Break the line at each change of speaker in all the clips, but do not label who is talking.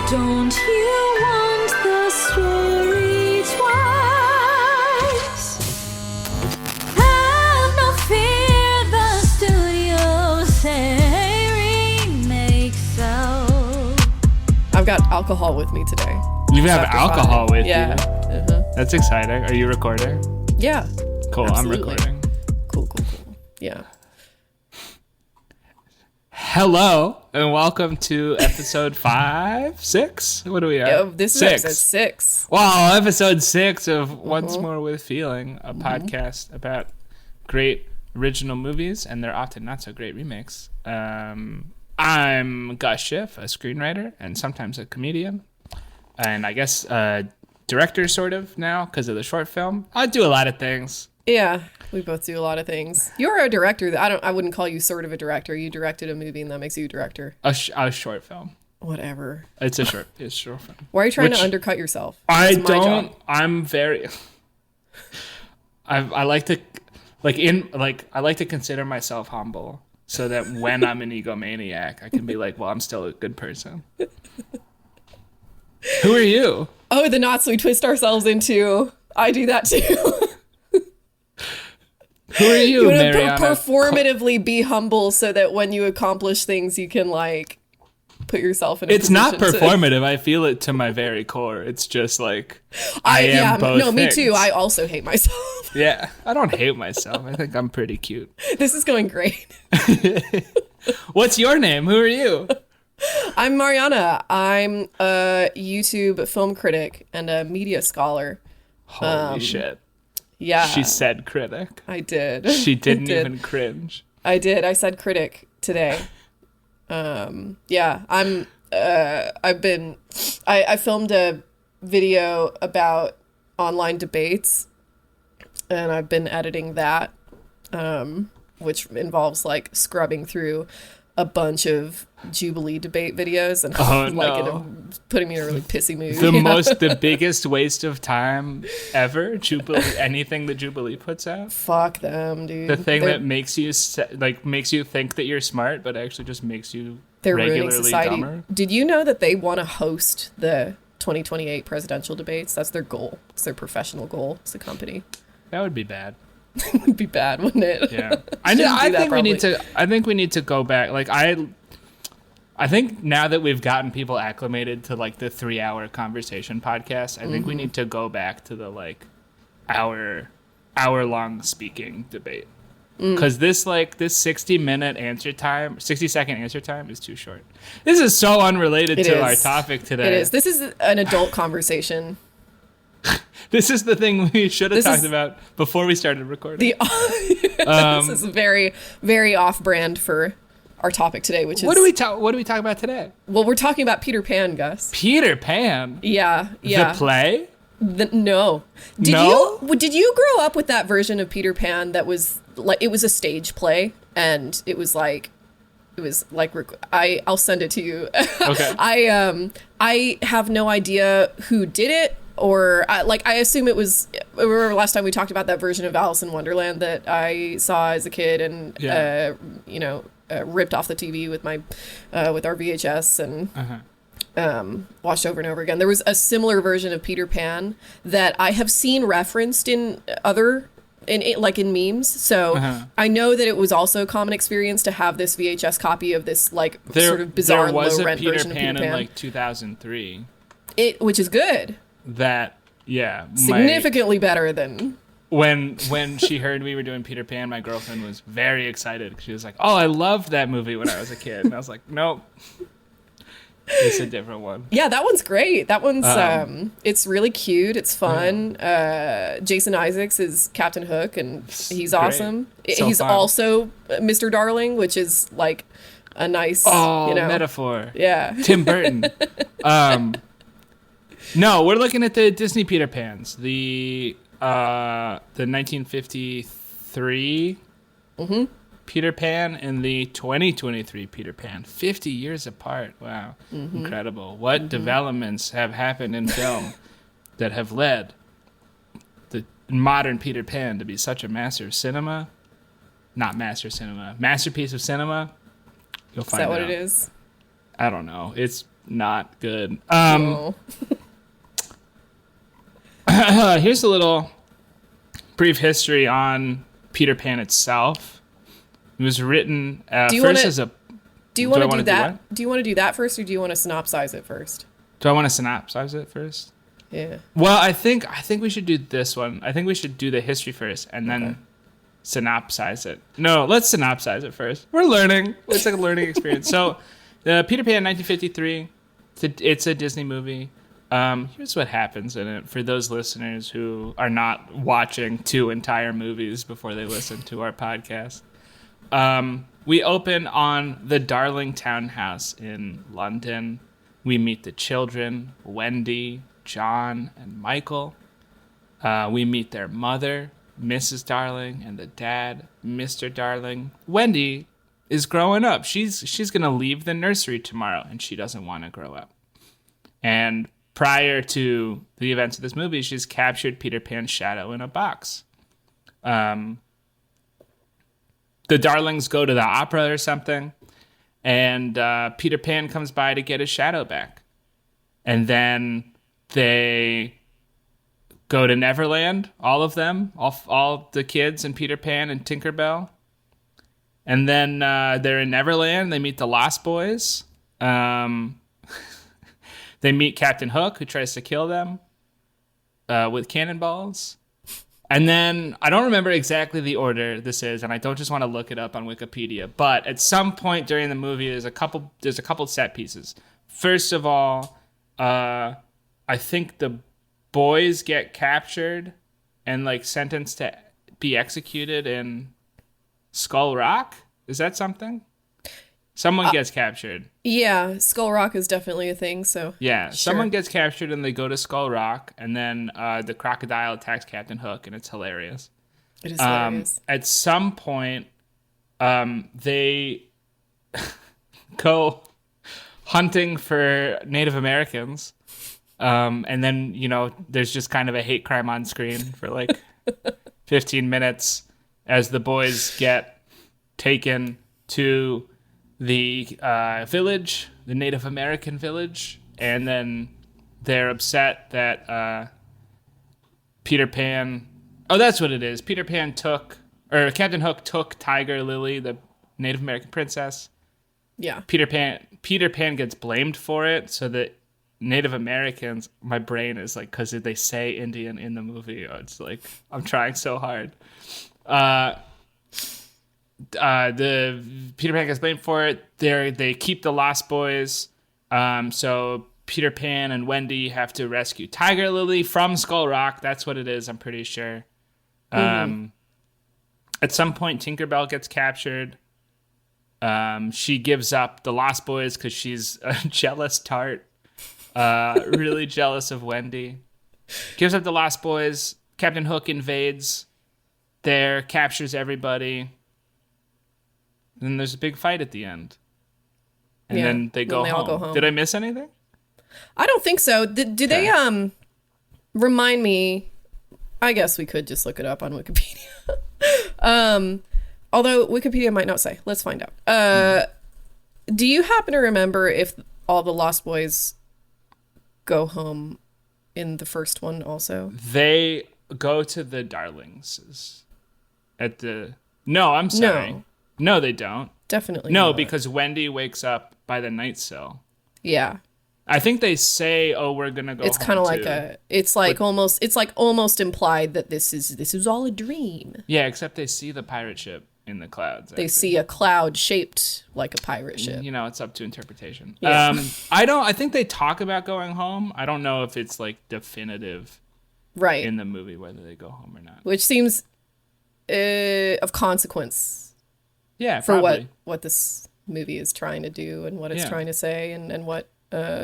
Don't you want the story twice? Have no fear, the studio say remake so.
I've got alcohol with me today.
You have alcohol with
yeah.
you?
Uh-huh.
That's exciting. Are you recording?
Yeah.
Cool,
Absolutely.
I'm recording.
Cool. Yeah.
Hello, and welcome to episode 5, 6? What are we at?
This is episode 6.
Wow, episode 6 of Once More With Feeling, a podcast about great original movies, and they're often not so great remakes. I'm Gus Schiff, a screenwriter, and sometimes a comedian. And I guess director sort of now because of the short film. I do a lot of things.
Yeah, we both do a lot of things. You're a director. I wouldn't call you sort of a director. You directed a movie, and that makes you a director.
A short film.
Whatever.
It's a short film.
Why are you trying to undercut yourself?
I
It's my
don't.
job.
I'm very. I like to, I like to consider myself humble, so that when I'm an egomaniac, I can be like, well, I'm still a good person. Who are you?
Oh, the knots we twist ourselves into. I do that too.
Who are you,
You want
Mariana?
to performatively be humble so that when you accomplish things, you can like put yourself in a
It's not
position
performative. I feel it to my very core. It's just like I am both
No, me
things.
too. I also hate myself.
Yeah, I don't hate myself. I think I'm pretty cute.
This is going great.
What's your name? Who are you?
I'm Mariana. I'm a YouTube film critic and a media scholar.
Holy shit.
Yeah.
She said critic.
I did.
She didn't
I did.
even cringe.
I did. I said critic today. Yeah, I filmed a video about online debates, and I've been editing that, which involves like scrubbing through a bunch of Jubilee debate videos and putting me in a really pissy mood.
The biggest waste of time ever. Jubilee, anything that Jubilee puts out.
Fuck them, dude.
The thing that makes you think that you're smart, but actually just makes you
they're ruining
regularly
society.
dumber.
Did you know that they want to host the 2028 presidential debates? That's their goal. It's their professional goal. It's a company.
That would be bad.
It would be bad, wouldn't it?
Yeah, I think we need to go back. Like I think now that we've gotten people acclimated to like the 3-hour conversation podcast, I think we need to go back to the like hour-long speaking debate. Because this 60-second answer time is too short. This is so unrelated to our topic today.
It is. This is an adult conversation.
This is the thing we should have talked about before we started recording.
This is very, very off-brand for our topic today, which is
What do we talk about today?
Well, we're talking about Peter Pan, Gus.
Peter Pan.
Yeah.
The play.
No. Did you grow up with that version of Peter Pan that was like it was a stage play and it was like I'll send it to you.
Okay.
I have no idea who did it. Or I assume it was. I remember last time we talked about that version of Alice in Wonderland that I saw as a kid, and ripped off the TV with my with our VHS and watched over and over again. There was a similar version of Peter Pan that I have seen referenced in in memes. So I know that it was also a common experience to have this VHS copy of this sort of bizarre low rent version of Peter Pan
in like 2003.
Which is good. Significantly better than
when she heard we were doing Peter Pan. My girlfriend was very excited. She was like, "Oh, I loved that movie when I was a kid," and I was like, "Nope, it's a different one."
Yeah, that one's great. That one's it's really cute. It's fun. Jason Isaacs is Captain Hook, and he's awesome. He's fun. Also Mr. Darling, which is like a nice
metaphor.
Yeah,
Tim Burton. No, we're looking at the Disney Peter Pans. The 1953 Peter Pan and the 2023 Peter Pan. 50 years apart. Wow. Incredible. What developments have happened in film that have led the modern Peter Pan to be such a master of cinema? Not master cinema. Masterpiece of cinema? You'll find out.
Is that what it is?
I don't know. It's not good.
Oh.
Here's a little brief history on Peter Pan itself. It was written as a.
Do you want to do that? Do you want to do that first, or do you want to synopsize it first?
Do I want to synopsize it first?
Yeah.
Well, I think we should do this one. I think we should do the history first, and then synopsize it. No, let's synopsize it first. We're learning. It's like a learning experience. So, Peter Pan, 1953. It's a Disney movie. Here's what happens in it for those listeners who are not watching 2 entire movies before they listen to our podcast. We open on the Darling Townhouse in London. We meet the children, Wendy, John, and Michael. We meet their mother, Mrs. Darling, and the dad, Mr. Darling. Wendy is growing up. She's going to leave the nursery tomorrow, and she doesn't want to grow up. And prior to the events of this movie, she's captured Peter Pan's shadow in a box. The Darlings go to the opera or something, and Peter Pan comes by to get his shadow back. And then they go to Neverland, all of them, all the kids and Peter Pan and Tinkerbell. And then they're in Neverland. They meet the Lost Boys. They meet Captain Hook, who tries to kill them with cannonballs. And then, I don't remember exactly the order this is, and I don't just want to look it up on Wikipedia, but at some point during the movie, there's a couple set pieces. First of all, I think the boys get captured and like sentenced to be executed in Skull Rock. Is that something? Someone gets captured.
Yeah, Skull Rock is definitely a thing, so...
Yeah,
sure.
Someone gets captured and they go to Skull Rock, and then the crocodile attacks Captain Hook, and it's hilarious.
It is hilarious.
At some point, they go hunting for Native Americans, and then, there's just kind of a hate crime on screen for like 15 minutes as the boys get taken to the village, the Native American village, and then they're upset that Peter Pan... Oh, that's what it is. Captain Hook took Tiger Lily, the Native American princess.
Yeah.
Peter Pan gets blamed for it, so that Native Americans... My brain is like, because they say Indian in the movie, it's like, I'm trying so hard. The Peter Pan gets blamed for it. They keep the Lost Boys. So Peter Pan and Wendy have to rescue Tiger Lily from Skull Rock. That's what it is, I'm pretty sure. At some point, Tinkerbell gets captured. She gives up the Lost Boys because she's a jealous tart. Really jealous of Wendy. Gives up the Lost Boys. Captain Hook invades there, captures everybody. Then there's a big fight at the end. And then they go
all go home.
Did I miss anything?
I don't think so. Do they remind me? I guess we could just look it up on Wikipedia. Although Wikipedia might not say. Let's find out. Do you happen to remember if all the Lost Boys go home in the first one also?
They go to the Darlings. No, I'm sorry. No, they don't.
Definitely
no,
not.
Because Wendy wakes up by the night sill.
Yeah.
I think they say, "Oh, we're gonna go."
It's kind of like almost implied that this is all a dream.
Yeah, except they see the pirate ship in the clouds.
They see a cloud shaped like a pirate ship.
It's up to interpretation.
Yeah.
I think they talk about going home. I don't know if it's like definitive,
right,
in the movie whether they go home or not.
Which seems of consequence.
Yeah,
for
probably.
what this movie is trying to do and what it's trying to say and what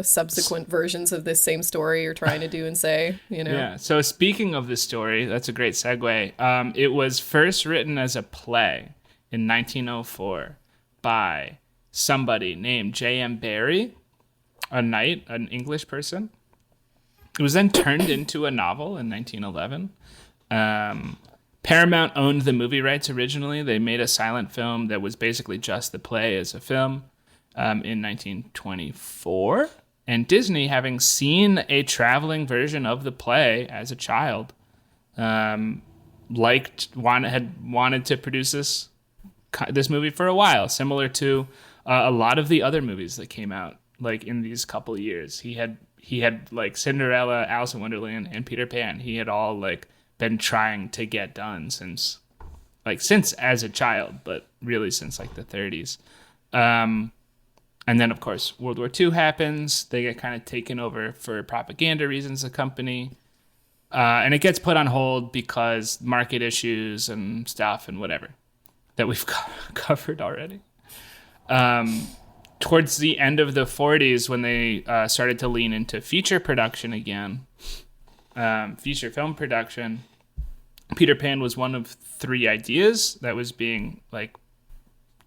subsequent versions of this same story are trying to do and say,
Yeah. So speaking of this story, that's a great segue. It was first written as a play in 1904 by somebody named J.M. Barrie, a knight, an English person. It was then turned into a novel in 1911. Paramount owned the movie rights originally. They made a silent film that was basically just the play as a film. in 1924. And Disney, having seen a traveling version of the play as a child, had wanted to produce this movie for a while, similar to a lot of the other movies that came out like in these couple of years. He had like Cinderella, Alice in Wonderland, and Peter Pan. He had all like been trying to get done since as a child, but really since like the 30s. And then, of course, World War II happens. They get kind of taken over for propaganda reasons, the company. And it gets put on hold because market issues and stuff and whatever that we've covered already. Towards the end of the 40s, when they started to lean into feature production again, feature film production, Peter Pan was one of 3 ideas that was being like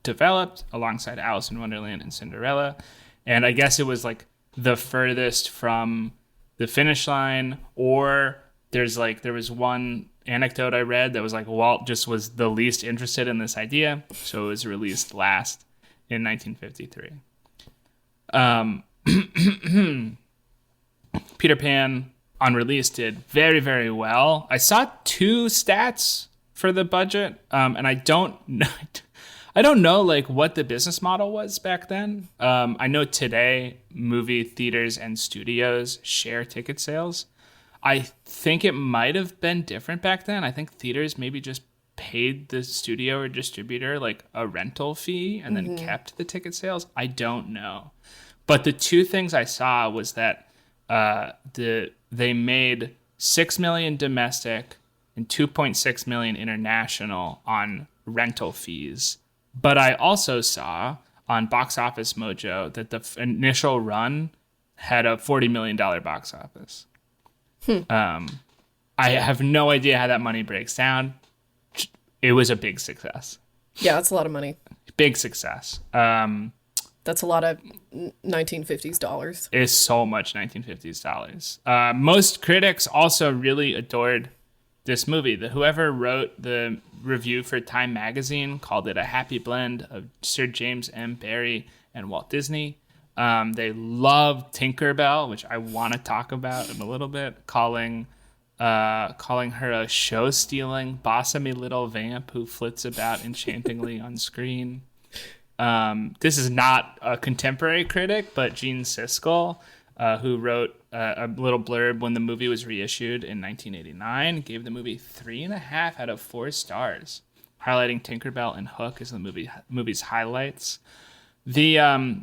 developed alongside Alice in Wonderland and Cinderella. And I guess it was like the furthest from the finish line, or there was one anecdote I read that was like Walt just was the least interested in this idea, so it was released last in 1953. Peter Pan on release did very, very well. I saw 2 stats for the budget, and I don't know like what the business model was back then. I know today movie theaters and studios share ticket sales. I think it might have been different back then. I think theaters maybe just paid the studio or distributor like a rental fee and then kept the ticket sales. I don't know. But the 2 things I saw was that they made $6 million domestic and $2.6 million international on rental fees. But I also saw on Box Office Mojo that the initial run had a $40 million box office. I have no idea how that money breaks down. It was a big success.
Yeah, that's a lot of money.
Big success.
That's a lot of 1950s dollars.
It's so much 1950s dollars. Most critics also really adored this movie. Whoever wrote the review for Time magazine called it a happy blend of Sir James M. Barrie and Walt Disney. They loved Tinkerbell, which I want to talk about in a little bit, calling her a show-stealing, bossomy little vamp who flits about enchantingly on screen. This is not a contemporary critic, but Gene Siskel, who wrote a little blurb when the movie was reissued in 1989, gave the movie 3.5 out of 4 stars, highlighting Tinkerbell and Hook as the movie's highlights. The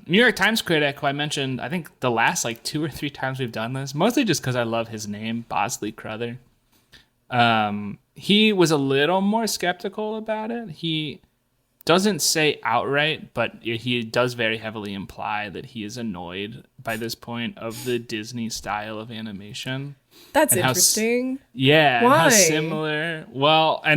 New York Times critic, who I mentioned, I think the last 2 or 3 times we've done this, mostly just because I love his name, Bosley Crowther. He was a little more skeptical about it. He doesn't say outright, but he does very heavily imply that he is annoyed by this point of the Disney style of animation.
That's interesting.
Yeah.
Why?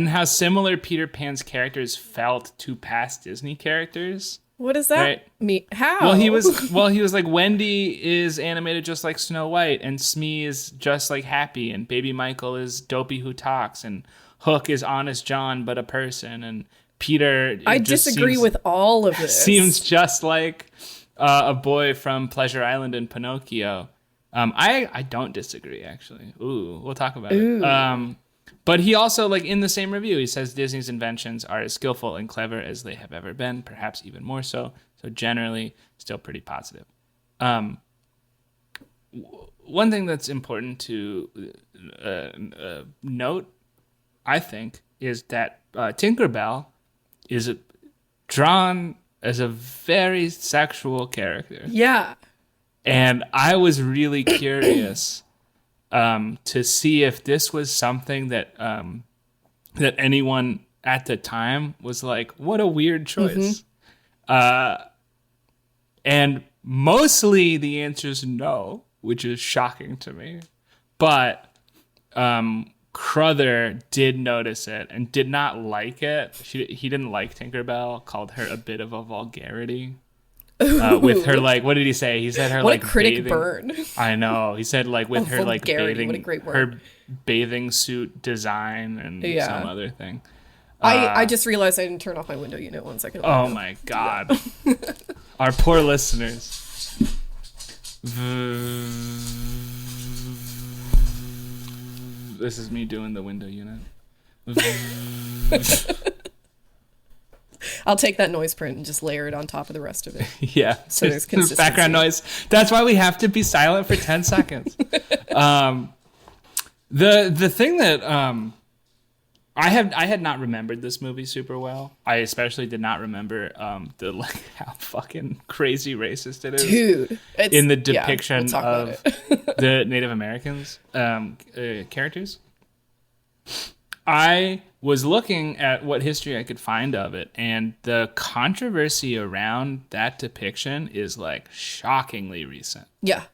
How similar Peter Pan's characters felt to past Disney characters.
What does that mean? How?
Well, he was like, Wendy is animated just like Snow White, and Smee is just like Happy, and Baby Michael is Dopey Who Talks, and Hook is Honest John but a person, and Peter...
I disagree with all of this.
Seems just like a boy from Pleasure Island and Pinocchio. I don't disagree, actually. Ooh, we'll talk about it. But he also, in the same review, he says Disney's inventions are as skillful and clever as they have ever been, perhaps even more so. So generally, still pretty positive. One thing that's important to note, I think, is that Tinkerbell is drawn as a very sexual character.
Yeah.
And I was really curious to see if this was something that that anyone at the time was like, what a weird choice. And mostly the answer is no, which is shocking to me. But Crowther did notice it and did not like it. He didn't like Tinkerbell, called her a bit of a vulgarity. With her, what did he say? He said her,
what a critic
bathing,
burn.
I know. He said, with her, bathing,
what a great word.
her bathing suit design and some other thing.
I just realized I didn't turn off my window unit 1 second ago.
Oh, my God. Our poor listeners. This is me doing the window unit.
I'll take that noise print and just layer it on top of the rest of it.
Yeah.
So there's consistency.
Background noise. That's why we have to be silent for 10 seconds. The thing that I had not remembered this movie super well. I especially did not remember the like how fucking crazy racist it is,
dude.
In the depiction
we'll
of the Native Americans characters. I was looking at what history I could find of it, and the controversy around that depiction is like shockingly recent.
Yeah.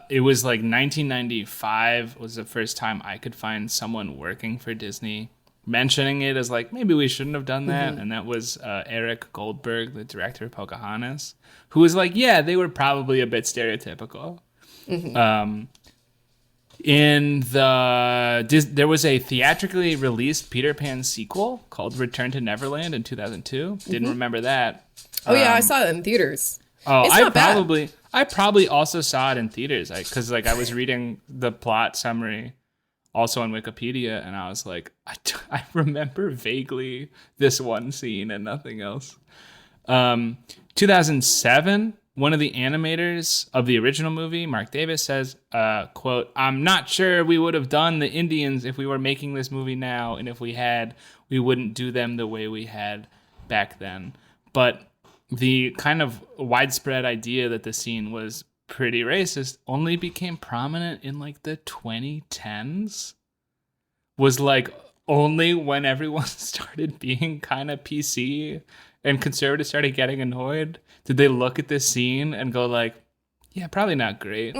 It was like 1995 was the first time I could find someone working for Disney mentioning it as like, maybe we shouldn't have done that. Mm-hmm. And that was Eric Goldberg, the director of Pocahontas, who was like, yeah, they were probably a bit stereotypical. Mm-hmm. There was a theatrically released Peter Pan sequel called Return to Neverland in 2002. Mm-hmm. Didn't remember that.
Oh yeah, I saw it in theaters.
Oh, I probably also saw it in theaters, because I was reading the plot summary also on Wikipedia, and I was like, I remember vaguely this one scene and nothing else. 2007, one of the animators of the original movie, Mark Davis, says, quote, "I'm not sure we would have done the Indians if we were making this movie now, and if we had, we wouldn't do them the way we had back then." But the kind of widespread idea that the scene was pretty racist only became prominent in like the 2010s. Was like only when everyone started being kind of PC and conservatives started getting annoyed did they look at this scene and go like, yeah, probably not great.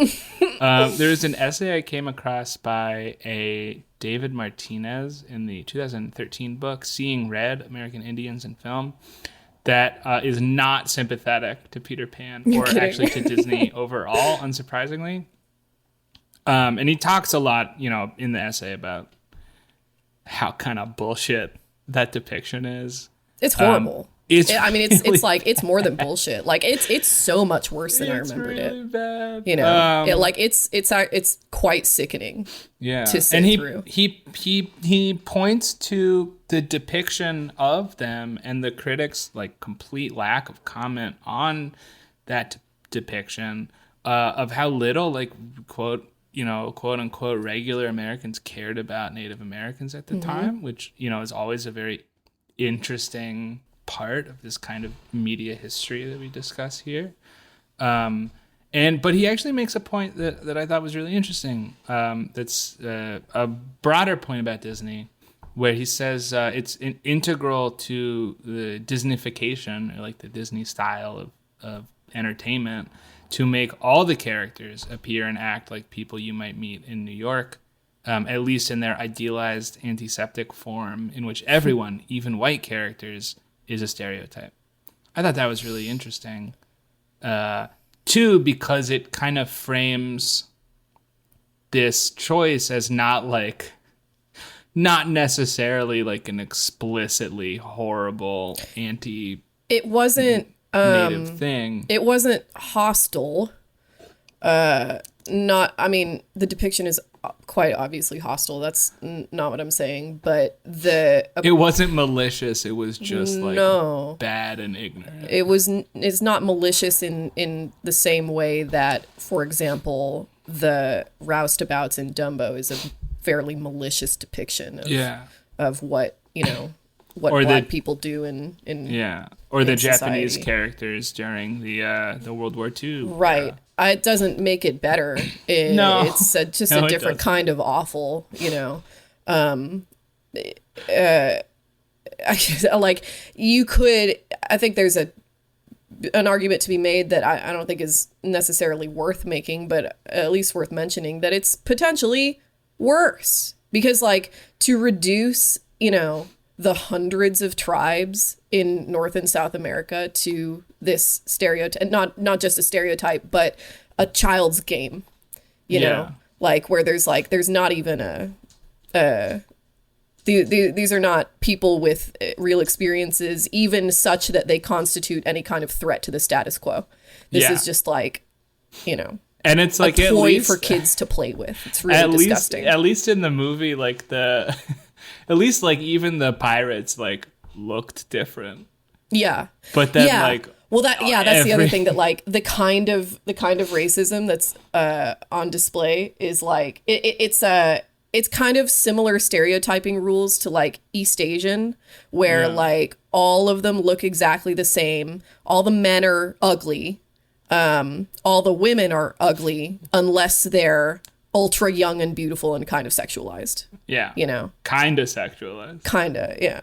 There's an essay I came across by a David Martinez in the 2013 book, Seeing Red, American Indians in Film, that is not sympathetic to Peter Pan or actually to Disney overall, unsurprisingly. And he talks a lot, in the essay about how kind of bullshit that depiction is.
It's horrible.
It's
like it's more than bullshit. Like it's so much worse than I remembered
really
it.
Bad.
It's quite sickening.
Yeah,
to sit through.
He points to the depiction of them and the critics' like complete lack of comment on that depiction of how little like quote unquote regular Americans cared about Native Americans at the time, which is always a very interesting part of this kind of media history that we discuss here. But he actually makes a point that I thought was really interesting. That's a broader point about Disney, where he says it's integral to the Disneyfication, or like the Disney style of entertainment, to make all the characters appear and act like people you might meet in New York, at least in their idealized antiseptic form, in which everyone, even white characters, is a stereotype. I thought that was really interesting. Too, because it kind of frames this choice as not necessarily like an explicitly horrible It wasn't native thing.
It wasn't hostile. The depiction is quite obviously hostile. That's not what I'm saying. But
it wasn't malicious. It was just bad and ignorant.
It's not malicious in the same way that, for example, the roustabouts in Dumbo is a fairly malicious depiction of what black people do in
or the
society.
Japanese characters during the World War II.
Right. It doesn't make it better. It's just a different kind of awful, like you could, I think there's an argument to be made that I don't think is necessarily worth making, but at least worth mentioning, that it's potentially worse because like to reduce, the hundreds of tribes in North and South America to this stereotype, not just a stereotype, but a child's game, you know, like where there's not even a These are not people with real experiences, even such that they constitute any kind of threat to the status quo. This is just like,
and it's like
a
at
toy
least,
for kids to play with. It's really disgusting.
At least in the movie, like at least like even the pirates like looked different.
Yeah.
But then like,
well, that's the other thing, that like the kind of racism that's on display is like it's kind of similar stereotyping rules to like East Asian, where like all of them look exactly the same. All the men are ugly. All the women are ugly unless they're ultra young and beautiful and kind of sexualized.
Yeah.
Kind
of sexualized.
Kind of, yeah.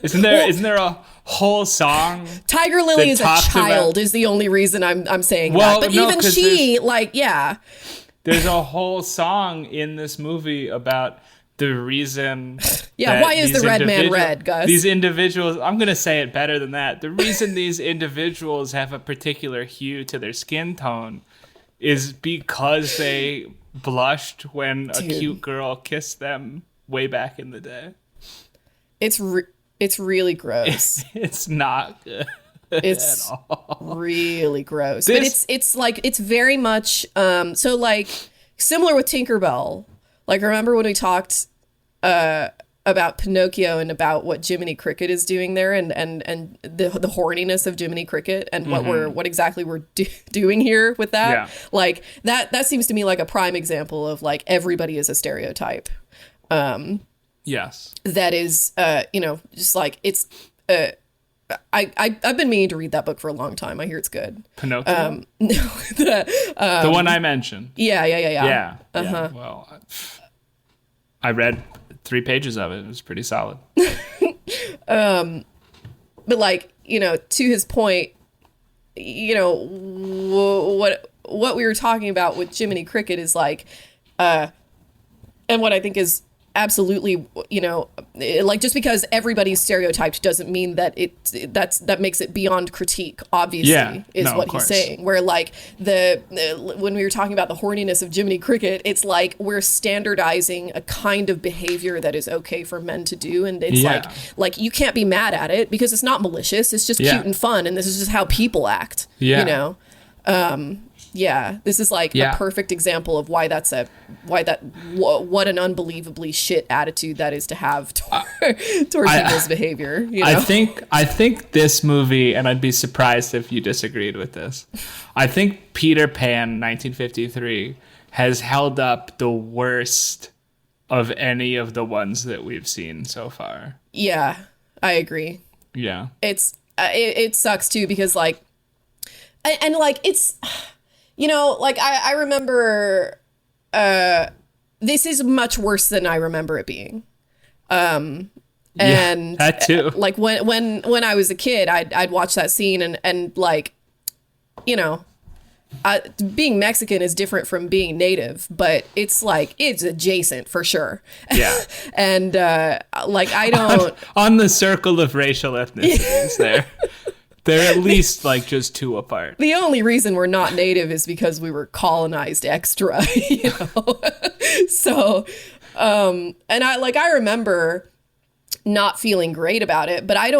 Isn't there a whole song?
Tiger Lily is a child is the only reason I'm saying that. But even she, like, yeah.
There's a whole song in this movie about the reason.
Yeah, why is the red man red, Gus?
These individuals, I'm going to say it better than that. The reason these individuals have a particular hue to their skin tone is because they blushed when a cute girl kissed them way back in the day.
It's really gross.
It's not good.
It's really gross. But it's like, it's very much so like similar with Tinkerbell. Like, remember when we talked about Pinocchio and about what Jiminy Cricket is doing there, and the horniness of Jiminy Cricket, and what exactly we're doing here with that? Yeah. Like that seems to me like a prime example of like everybody is a stereotype.
Yes.
That is, just like it's. I've been meaning to read that book for a long time. I hear it's good.
Pinocchio?
No,
the one I mentioned.
Yeah.
Yeah. Well, I read 3 pages of it. It was pretty solid.
But like, to his point, what we were talking about with Jiminy Cricket is like, and what I think is absolutely, like, just because everybody's stereotyped doesn't mean that that makes it beyond critique, obviously, is what he's saying. Where like when we were talking about the horniness of Jiminy Cricket, it's like we're standardizing a kind of behavior that is okay for men to do, and it's like you can't be mad at it because it's not malicious, it's just cute and fun, and this is just how people act. This is like a perfect example of what an unbelievably shit attitude that is to have towards people's behavior.
I think this movie, and I'd be surprised if you disagreed with this, I think Peter Pan 1953 has held up the worst of any of the ones that we've seen so far. Yeah, I agree. Yeah. It sucks too, because like, and like it's, like I remember, this is much worse than I remember it being. And that too. Like when I was a kid, I'd watch that scene and like, being Mexican is different from being native, but it's like, it's adjacent for sure. Yeah. And like, I don't. On the circle of racial ethnicities there. They're at least like just 2 apart. The only reason we're not native is because we were colonized extra, So, and I remember not feeling great about it, but I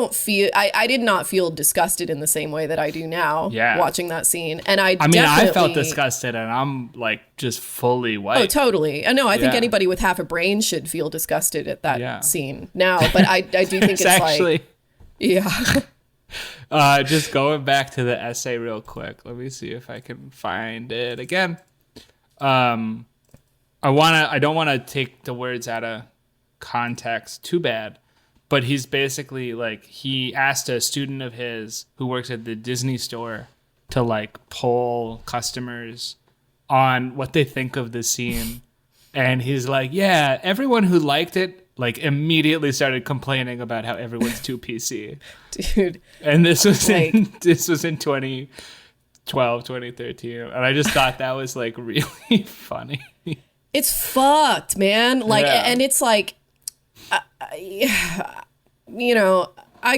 did not feel disgusted in the same way that I do now watching that scene. And I felt disgusted, and I'm like just fully white. Oh, totally. I know. I think anybody with half a brain should feel disgusted at that scene now, but I do think it's actually, like, just going back to the essay real quick. Let me see if I can find it again. I don't want to take the words out of context too bad, but he's basically like, he asked a student of his who works at the Disney store to like poll customers on what they think of the scene. And he's like, yeah, everyone who liked it like immediately started complaining about how everyone's too PC. Dude. And this was in 2012, 2013. And I just thought that was like really funny. It's fucked, man. Like, and it's like, I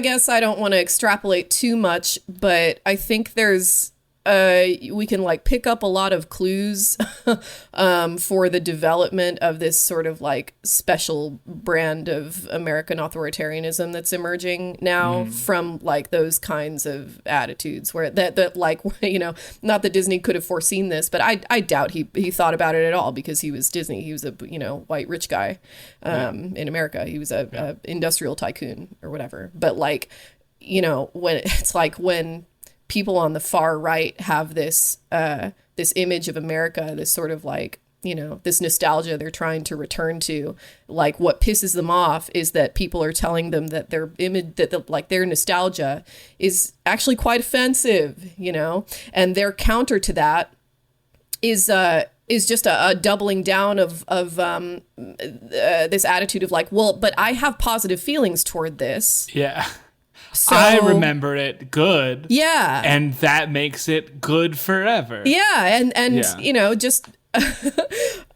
guess I don't want to extrapolate too much, but I think there's
we can like pick up a lot of clues for the development of this sort of like special brand of American authoritarianism that's emerging now from like those kinds of attitudes where that like, you know, not that Disney could have foreseen this, but I doubt he thought about it at all because he was Disney. He was a, you know, white rich guy in America. He was a industrial tycoon or whatever. But like, you know, when it's like when people on the far right have this this image of America, this sort of like, you know, this nostalgia they're trying to return to, like what pisses them off is that people are telling them that their image, like their nostalgia is actually quite offensive, you know, and their counter to that is just a doubling down of this attitude of like, well, but I have positive feelings toward this.
Yeah.
So,
I remember it good.
Yeah.
And that makes it good forever.
Yeah. And you know, just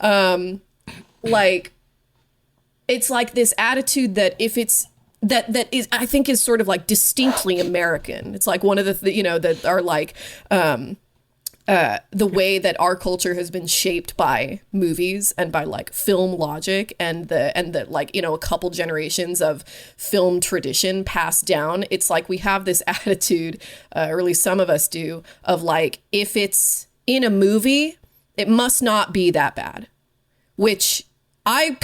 like, it's like this attitude that if it's, that is, I think is sort of like distinctly American. It's like one of the, you know, that are like, the way that our culture has been shaped by movies and by like film logic and the like, you know, a couple generations of film tradition passed down. It's like we have this attitude, or at least some of us do, of like, if it's in a movie, it must not be that bad, which I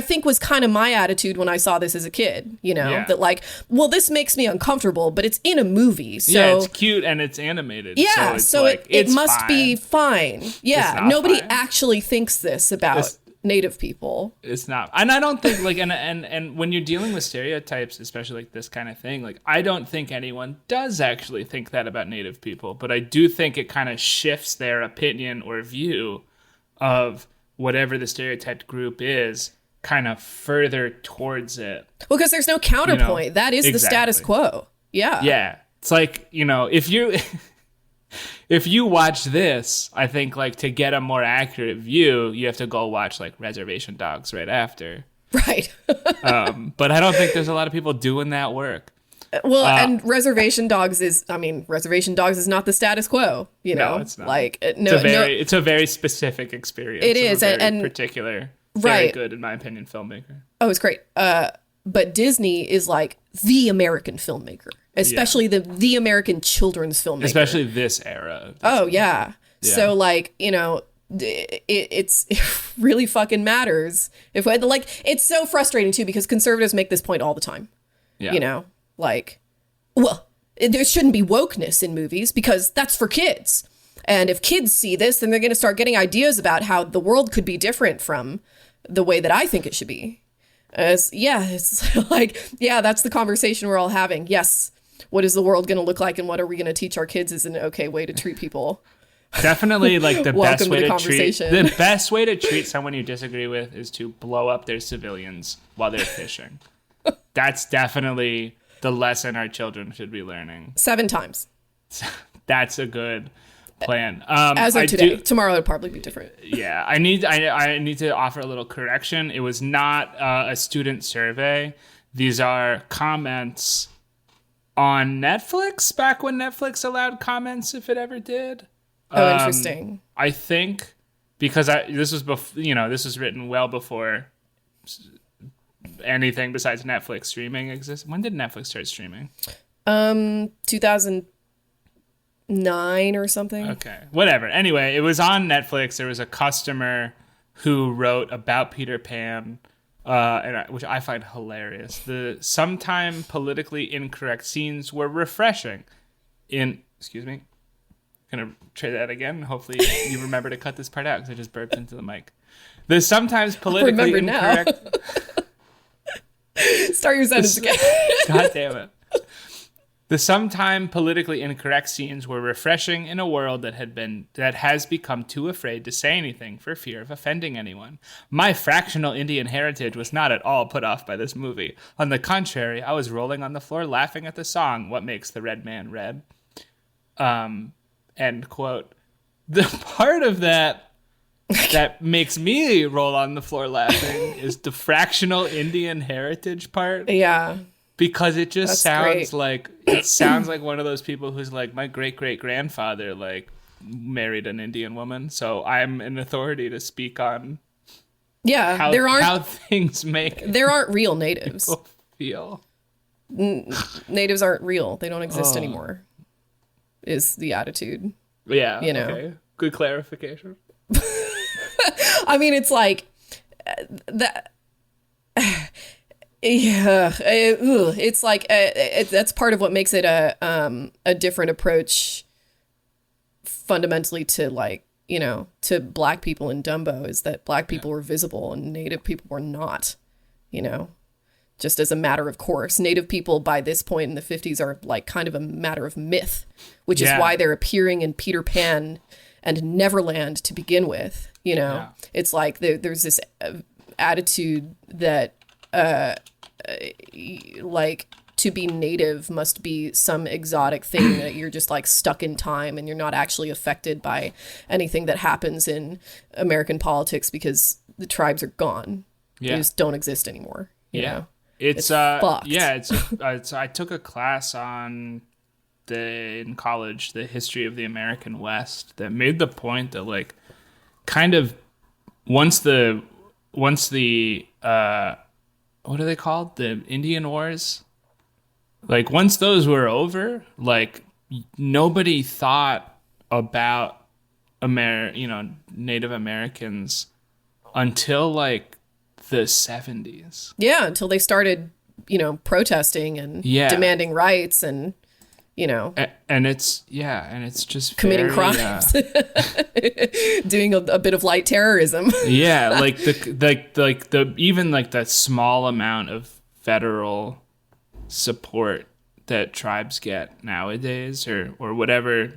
think was kind of my attitude when I saw this as a kid, you know, that like, well, this makes me uncomfortable, but it's in a movie. So
yeah, it's cute and it's animated.
Yeah, so
like,
it must be fine. Yeah, nobody
fine.
Actually thinks this about Native people.
It's not. And I don't think like, and when you're dealing with stereotypes, especially like this kind of thing, like I don't think anyone does actually think that about Native people, but I do think it kind of shifts their opinion or view of whatever the stereotyped group is kind of further towards it.
Well, because there's no counterpoint.
You know,
that is the status quo. Yeah.
Yeah. It's like, you know, if you watch this, I think like to get a more accurate view, you have to go watch like Reservation Dogs right after.
Right.
But I don't think there's a lot of people doing that work.
Well, and Reservation Dogs is not the status quo, you know?
No, it's not.
Like,
it's a very specific experience.
It is,
and particular, very good, in my opinion, filmmaker.
Oh, it's great. But Disney is like the American filmmaker, especially the American children's filmmaker.
Especially this era.
Oh, yeah. So, like, you know, it really fucking matters. If like, it's so frustrating, too, because conservatives make this point all the time. Yeah. You know? Like, well, there shouldn't be wokeness in movies because that's for kids. And if kids see this, then they're going to start getting ideas about how the world could be different from the way that I think it should be. It's like, yeah, that's the conversation we're all having. Yes. What is the world going to look like and what are we going to teach our kids is an okay way to treat people.
Definitely like the best way to treat someone you disagree with is to blow up their civilians while they're fishing. That's definitely the lesson our children should be learning. 7 times. That's a good plan.
As of today. Tomorrow it'll probably be different.
Yeah, I need to offer a little correction. It was not a student survey. These are comments on Netflix, back when Netflix allowed comments, if it ever did.
Oh, interesting.
I think because this was written well before anything besides Netflix streaming exists. When did Netflix start streaming?
2009 or something.
Okay, whatever. Anyway, it was on Netflix. There was a customer who wrote about Peter Pan, which I find hilarious. The sometime politically incorrect scenes were refreshing. Excuse me. Gonna try that again. Hopefully you remember to cut this part out because I just burped into the mic. The sometimes politically incorrect.
Start your sentence again.
God damn it. The sometime politically incorrect scenes were refreshing in a world that has become too afraid to say anything for fear of offending anyone. My fractional Indian heritage was not at all put off by this movie. On the contrary, I was rolling on the floor laughing at the song, What Makes the Red Man Red? End quote. The part of that makes me roll on the floor laughing is the fractional Indian heritage part.
Yeah.
because it just
That's
sounds like one of those people who's like, my great great grandfather like married an Indian woman, so I'm an authority to speak on how things make
there aren't real natives.
people feel.
Natives aren't real. They don't exist anymore. Is the attitude.
Yeah.
You know.
Okay. Good clarification.
I mean, it's like that. Yeah, it's like that's part of what makes it a different approach fundamentally to like, you know, to black people in Dumbo, is that black people were visible and native people were not, you know, just as a matter of course. Native people by this point in the 50s are like kind of a matter of myth, which is why they're appearing in Peter Pan and Neverland to begin with. You know, it's like there's this attitude that like to be native must be some exotic thing that you're just like stuck in time and you're not actually affected by anything that happens in American politics because the tribes are gone. They just don't exist anymore. You know?
It's
fucked.
it's I took a class in college, the history of the American West, that made the point that like kind of once the what are they called? The Indian Wars? Like once those were over, like nobody thought about Native Americans until like the 70s.
Yeah, until they started, you know, protesting and demanding rights and, you know,
and it's just
committing
very,
crimes, doing a bit of light terrorism.
Like even that small amount of federal support that tribes get nowadays, or whatever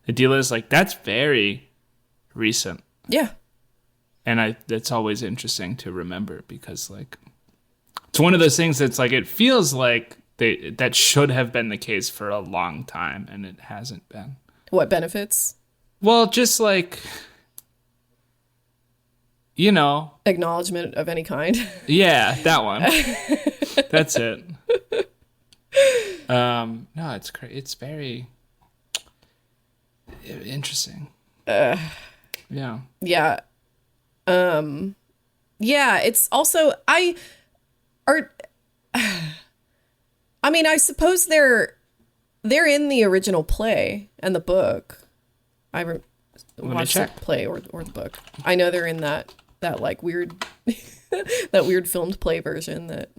the deal is, like that's very recent. Yeah. And that's always interesting to remember, because like it's one of those things that's like it feels like that should have been the case for a long time, and it hasn't been.
What benefits?
Well, just like, you know,
acknowledgement of any kind.
Yeah, that one. That's it. No, it's it's very interesting. Yeah.
Yeah. Yeah, it's also I mean, I suppose they're in the original play and the book. Watched the play or the book. I know they're in that like weird that weird filmed play version that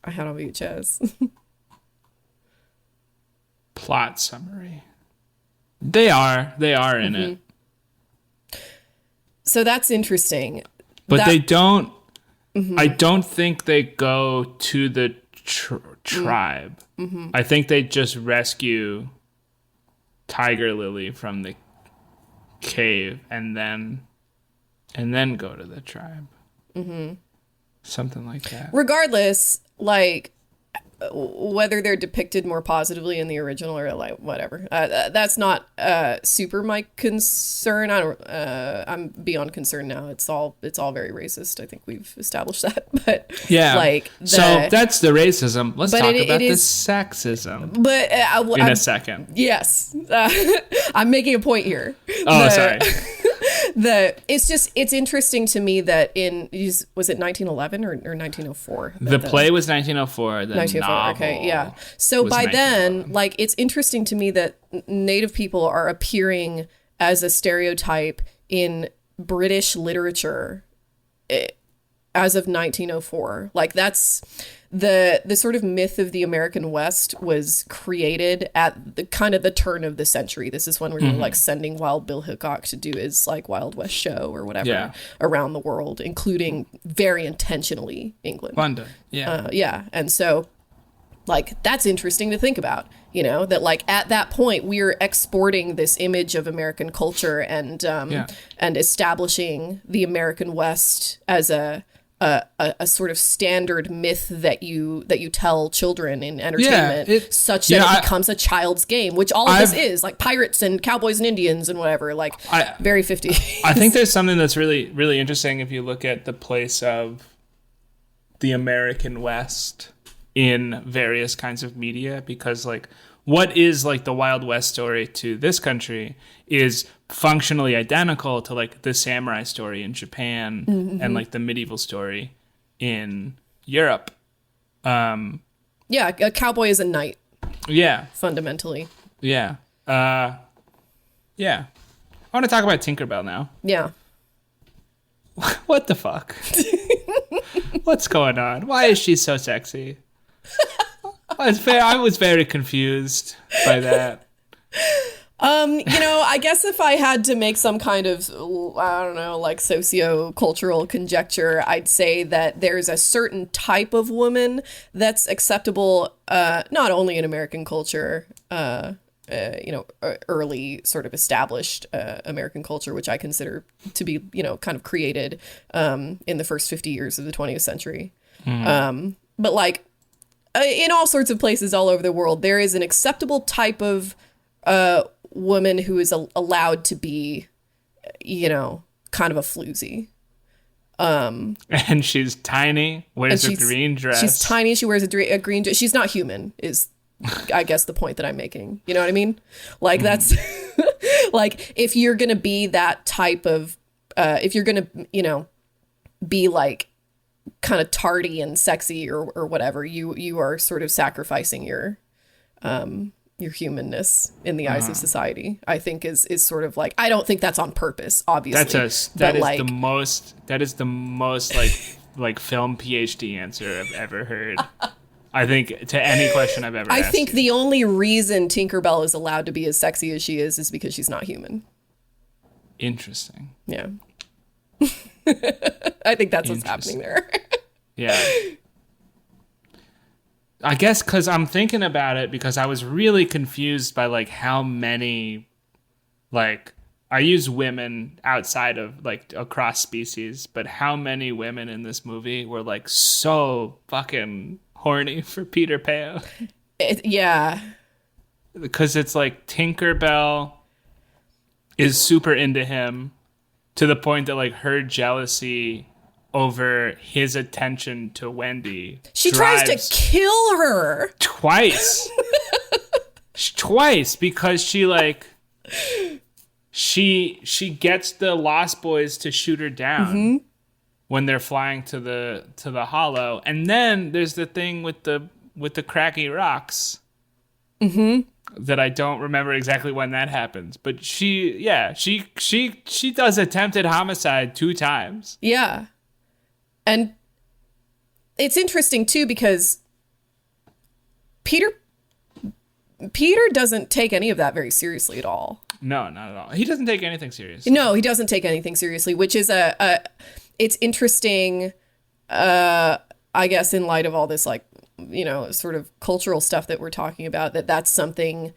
I had on VHS.
Plot summary. They are in it.
So that's interesting.
But they don't. I don't think they go to the tribe. I think they just rescue Tiger Lily from the cave and then go to the tribe. Something like that.
Regardless, like whether they're depicted more positively in the original or like whatever, that's not super my concern. I'm beyond concern now. It's all very racist. I think we've established that. But like
so that's the racism. Let's talk about the sexism.
But
in a second.
Yes, I'm making a point here.
Sorry.
It's interesting to me that was it 1911 or 1904?
The play was 1904. The 1904.
Okay, yeah. So by then, like, it's interesting to me that Native people are appearing as a stereotype in British literature as of 1904. Like, that's the sort of myth of the American West was created at the kind of the turn of the century. This is when we're like sending Wild Bill Hickok to do his like Wild West show or whatever around the world, including very intentionally England.
London.
And so like that's interesting to think about, you know, that like at that point we're exporting this image of American culture and establishing the American West as a sort of standard myth that you tell children in entertainment, such that it becomes a child's game, which all of this is like pirates and cowboys and Indians and whatever, like very 50s.
I think there's something that's really, really interesting if you look at the place of the American West in various kinds of media, because like what is like the Wild West story to this country is functionally identical to like the samurai story in Japan and like the medieval story in Europe.
Yeah, a cowboy is a knight.
Yeah.
Fundamentally.
Yeah. Yeah. I want to talk about Tinkerbell now.
Yeah.
What the fuck? What's going on? Why is she so sexy? I was very confused by that.
I guess if I had to make some kind of, I don't know, like socio-cultural conjecture, I'd say that there's a certain type of woman that's acceptable, not only in American culture, early sort of established American culture, which I consider to be, kind of created in the first 50 years of the 20th century. But like in all sorts of places all over the world, there is an acceptable type of woman who is allowed to be, kind of a floozy.
And she's tiny, wears a green dress.
She's tiny, she wears a green dress. She's not human, is I guess the point that I'm making. You know what I mean? Like that's like if you're going to be that type of if you're going to, be like kind of tardy and sexy or whatever, you are sort of sacrificing your humanness in the eyes of society. I think is sort of like, I don't think that's on purpose, obviously. That
is the most like film PhD answer I've ever heard. I think to any question I've ever asked.
I think the only reason Tinkerbell is allowed to be as sexy as she is because she's not human.
Interesting.
Yeah. I think that's what's happening there.
Yeah. I guess because I'm thinking about it, because I was really confused by like how many, like, I use women outside of like across species, but how many women in this movie were like so fucking horny for Peter Pan.
Yeah.
Because it's like Tinkerbell is super into him to the point that like her jealousy over his attention to Wendy.
She tries to kill her.
Twice. Twice, because she like she gets the Lost Boys to shoot her down when they're flying to the hollow. And then there's the thing with the cracky rocks. That I don't remember exactly when that happens. But she does attempted homicide 2 times.
Yeah. And it's interesting too, because Peter doesn't take any of that very seriously at all.
No, not at all. He doesn't take anything seriously.
No, he doesn't take anything seriously, which is it's interesting, I guess, in light of all this, like, sort of cultural stuff that we're talking about, that's something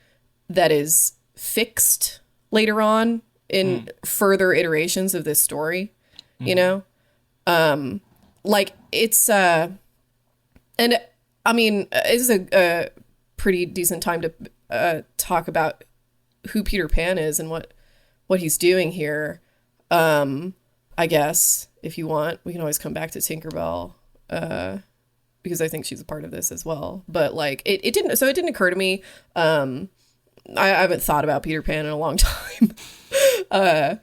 that is fixed later on in further iterations of this story, like it's, and I mean, it's a pretty decent time to talk about who Peter Pan is and what he's doing here. I guess if you want, we can always come back to Tinkerbell, because I think she's a part of this as well. But like it didn't occur to me. I haven't thought about Peter Pan in a long time. And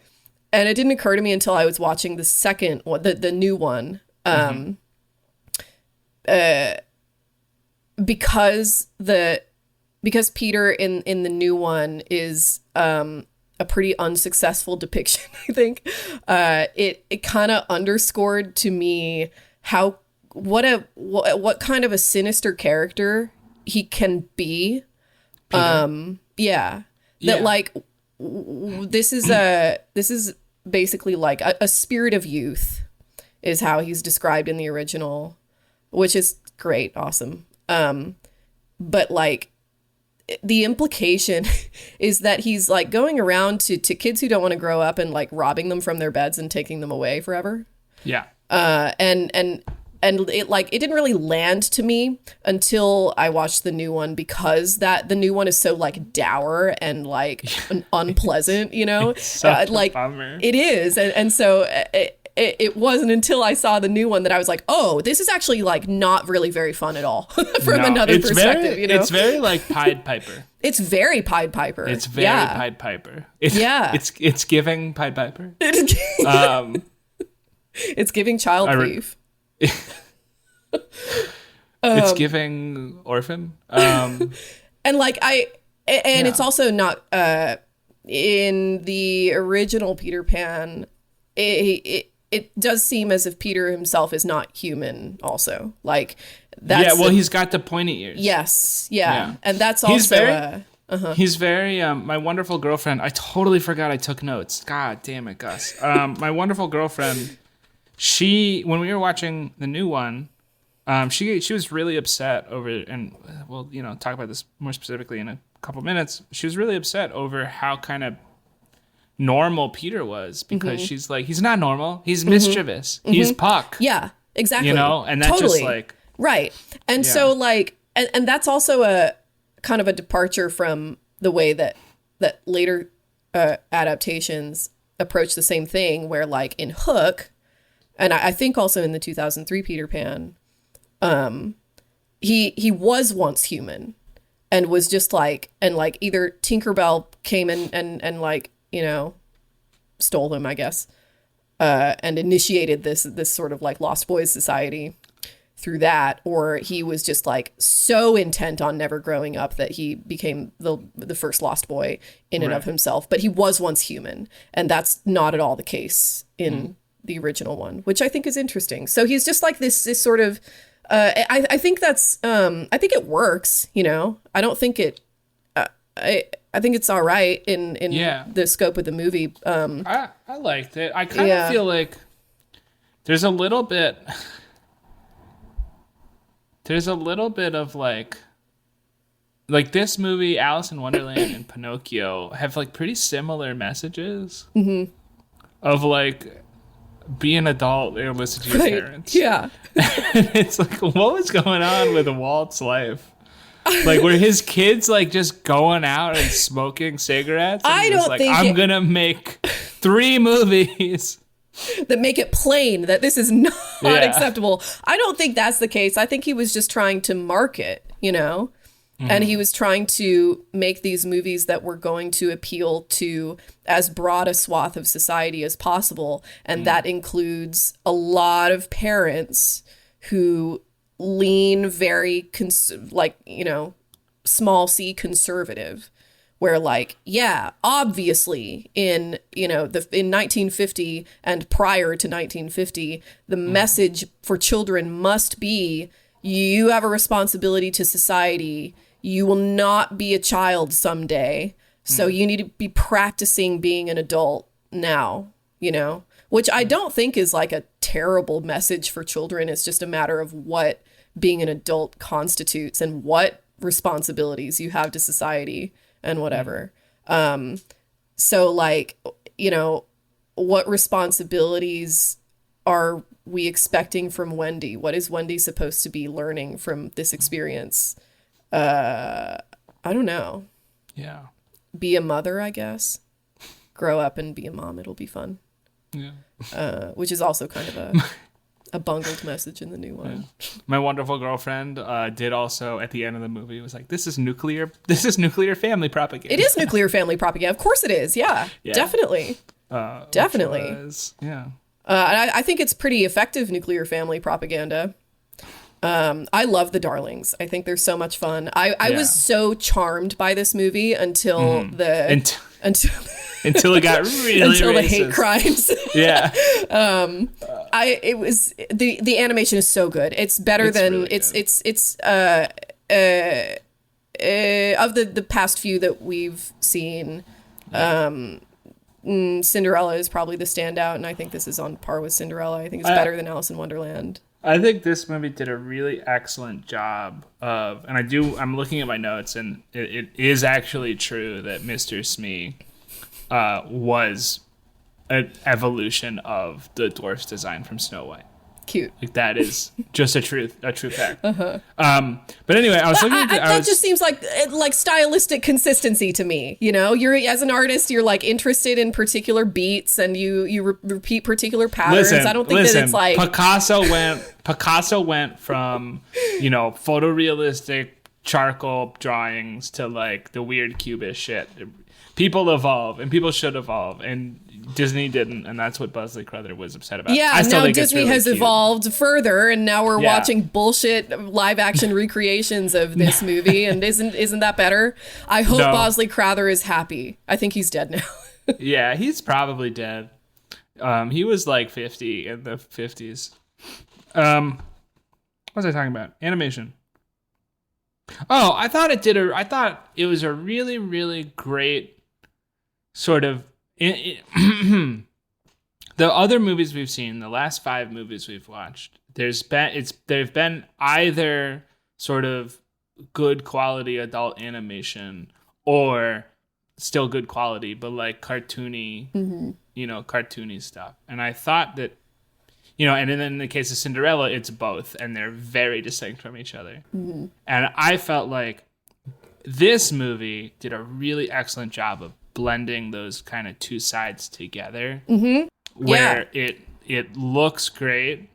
it didn't occur to me until I was watching the second one, the new one. Because Peter in the new one is a pretty unsuccessful depiction, I think. It kind of underscored to me what kind of a sinister character he can be. Yeah. That like this is basically like a spirit of youth is how he's described in the original, which is great, awesome. But like the implication is that he's like going around to kids who don't want to grow up and like robbing them from their beds and taking them away forever.
Yeah.
And it like it didn't really land to me until I watched the new one, because the new one is so like dour and like unpleasant,
It's such
like
a bummer.
it is, and so it wasn't until I saw the new one that I was like, oh, this is actually like not really very fun at all from another perspective.
It's very like Pied Piper.
It's very Pied Piper.
It's very Pied Piper. It's giving Pied Piper.
It's giving child thief.
It's giving orphan.
And like it's also not in the original Peter Pan. It does seem as if Peter himself is not human. Also, like that's
he's got the pointy ears.
Yes, and that's also
he's very My Wonderful Girlfriend. I totally forgot I took notes. God damn it, Gus. My Wonderful Girlfriend. When we were watching the new one, she was really upset over, and we'll talk about this more specifically in a couple minutes. She was really upset over how kind of normal Peter was, because she's like, he's not normal. He's mischievous. He's Puck.
Yeah, exactly.
And that's
totally.
just like
right. And so like, and that's also a kind of a departure from the way that later adaptations approach the same thing, where like in Hook, and I think also in the 2003 Peter Pan, he was once human and was just like, and like either Tinkerbell came in and like, stole him, I guess, and initiated this sort of like Lost Boys society through that, or he was just like so intent on never growing up that he became the first Lost Boy in and of himself. But he was once human, and that's not at all the case in the original one, which I think is interesting. So he's just like this sort of I think that's I think it works. I don't think it I think it's all right in the scope of the movie.
I liked it. I kind of feel like there's a little bit of like this movie, Alice in Wonderland and Pinocchio have like pretty similar messages of like, be an adult and listen to your parents.
Yeah.
And it's like, what was going on with Walt's life? Like, were his kids like just going out and smoking cigarettes? And
I don't think
I'm gonna make 3 movies
that make it plain that this is not acceptable. I don't think that's the case. I think he was just trying to market, and he was trying to make these movies that were going to appeal to as broad a swath of society as possible. And that includes a lot of parents who lean very small c conservative, where like, obviously in in 1950 and prior to 1950, the message for children must be, you have a responsibility to society. You will not be a child someday, so you need to be practicing being an adult now, which I don't think is like a terrible message for children. It's just a matter of what being an adult constitutes and what responsibilities you have to society and whatever. So like, what responsibilities are we expecting from Wendy? What is Wendy supposed to be learning from this experience? I don't know.
Yeah.
Be a mother, I guess. Grow up and be a mom. It'll be fun.
Yeah.
Which is also kind of a bungled message in the new one.
Yeah. My Wonderful Girlfriend did also, at the end of the movie, was like, this is nuclear family propaganda.
It is nuclear family propaganda. Of course it is. Yeah. Definitely. Definitely. I think it's pretty effective nuclear family propaganda. I love the Darlings. I think they're so much fun. I was so charmed by this movie until until it got really until
racist.
The hate crimes.
Yeah.
It was the animation is so good. It's better than really it's of the past few that we've seen. Cinderella is probably the standout, and I think this is on par with Cinderella. I think it's better than Alice in Wonderland.
I think this movie did a really excellent job of, and I'm looking at my notes, and it is actually true that Mr. Smee was an evolution of the dwarf's design from Snow White.
Cute.
Like that is just a true fact. But anyway, I was looking at
that just seems like stylistic consistency to me. You know, you're as an artist, you're like interested in particular beats and you repeat particular patterns. I don't think that it's like
Picasso went from, you know, photorealistic charcoal drawings to like the weird cubist shit. People evolve and people should evolve, and Disney didn't, and that's what Buzz Lightyear was upset about.
Yeah, now Disney really has evolved further, and now we're watching bullshit live action recreations of this movie, and isn't that better? I hope Bosley Crowther is happy. I think he's dead now.
Yeah, he's probably dead. He was like 50 in the 50s. What was I talking about? Animation. Oh, I thought it was a really, really great sort of the other movies we've seen, the last 5 movies we've watched, they've been either sort of good quality adult animation or still good quality, but like cartoony, you know, cartoony stuff. And I thought that, you know, and then in the case of Cinderella, it's both, and they're very distinct from each other. And I felt like this movie did a really excellent job of blending those kind of two sides together, where it looks great,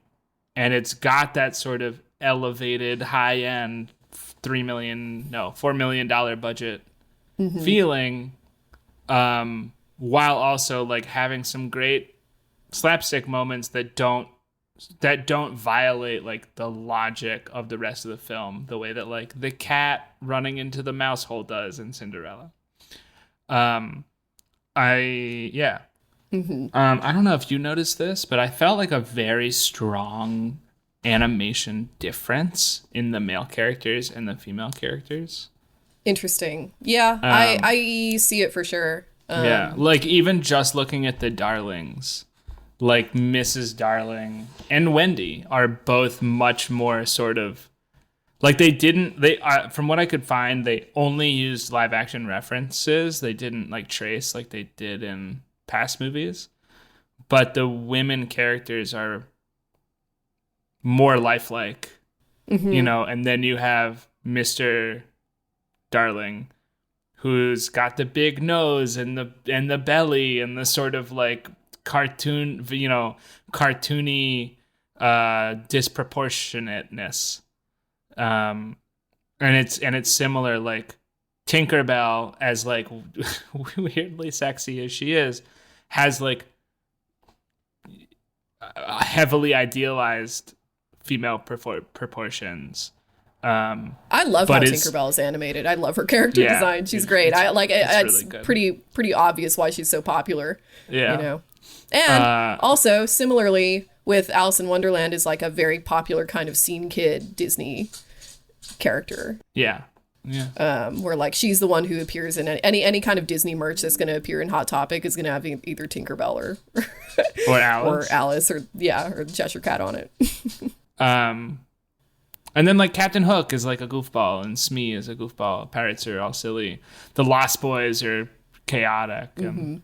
and it's got that sort of elevated, high-end $4 million budget feeling, while also like having some great slapstick moments that don't violate like the logic of the rest of the film, the way that like the cat running into the mouse hole does in Cinderella. I don't know if you noticed this, but I felt like a very strong animation difference in the male characters and the female characters.
Interesting. Yeah, I see it for sure.
Like even just looking at the Darlings, like Mrs. Darling and Wendy are both much more sort of like from what I could find, they only used live action references. They didn't like trace like they did in past movies, but the women characters are more lifelike, you know, and then you have Mr. Darling, who's got the big nose and the belly and the sort of like cartoony disproportionateness, and it's similar. Like Tinkerbell, as like weirdly sexy as she is, has like heavily idealized female proportions.
I love how Tinkerbell is animated. I love her character design. She's great. I like it's really pretty obvious why she's so popular. Yeah, you know. And also, similarly, with Alice in Wonderland is like a very popular kind of scene kid Disney character. Yeah. Where like she's the one who appears in any kind of Disney merch that's going to appear in Hot Topic is going to have either Tinkerbell or Alice or Cheshire Cat on it.
And then like Captain Hook is like a goofball, and Smee is a goofball. Parrots are all silly. The Lost Boys are chaotic and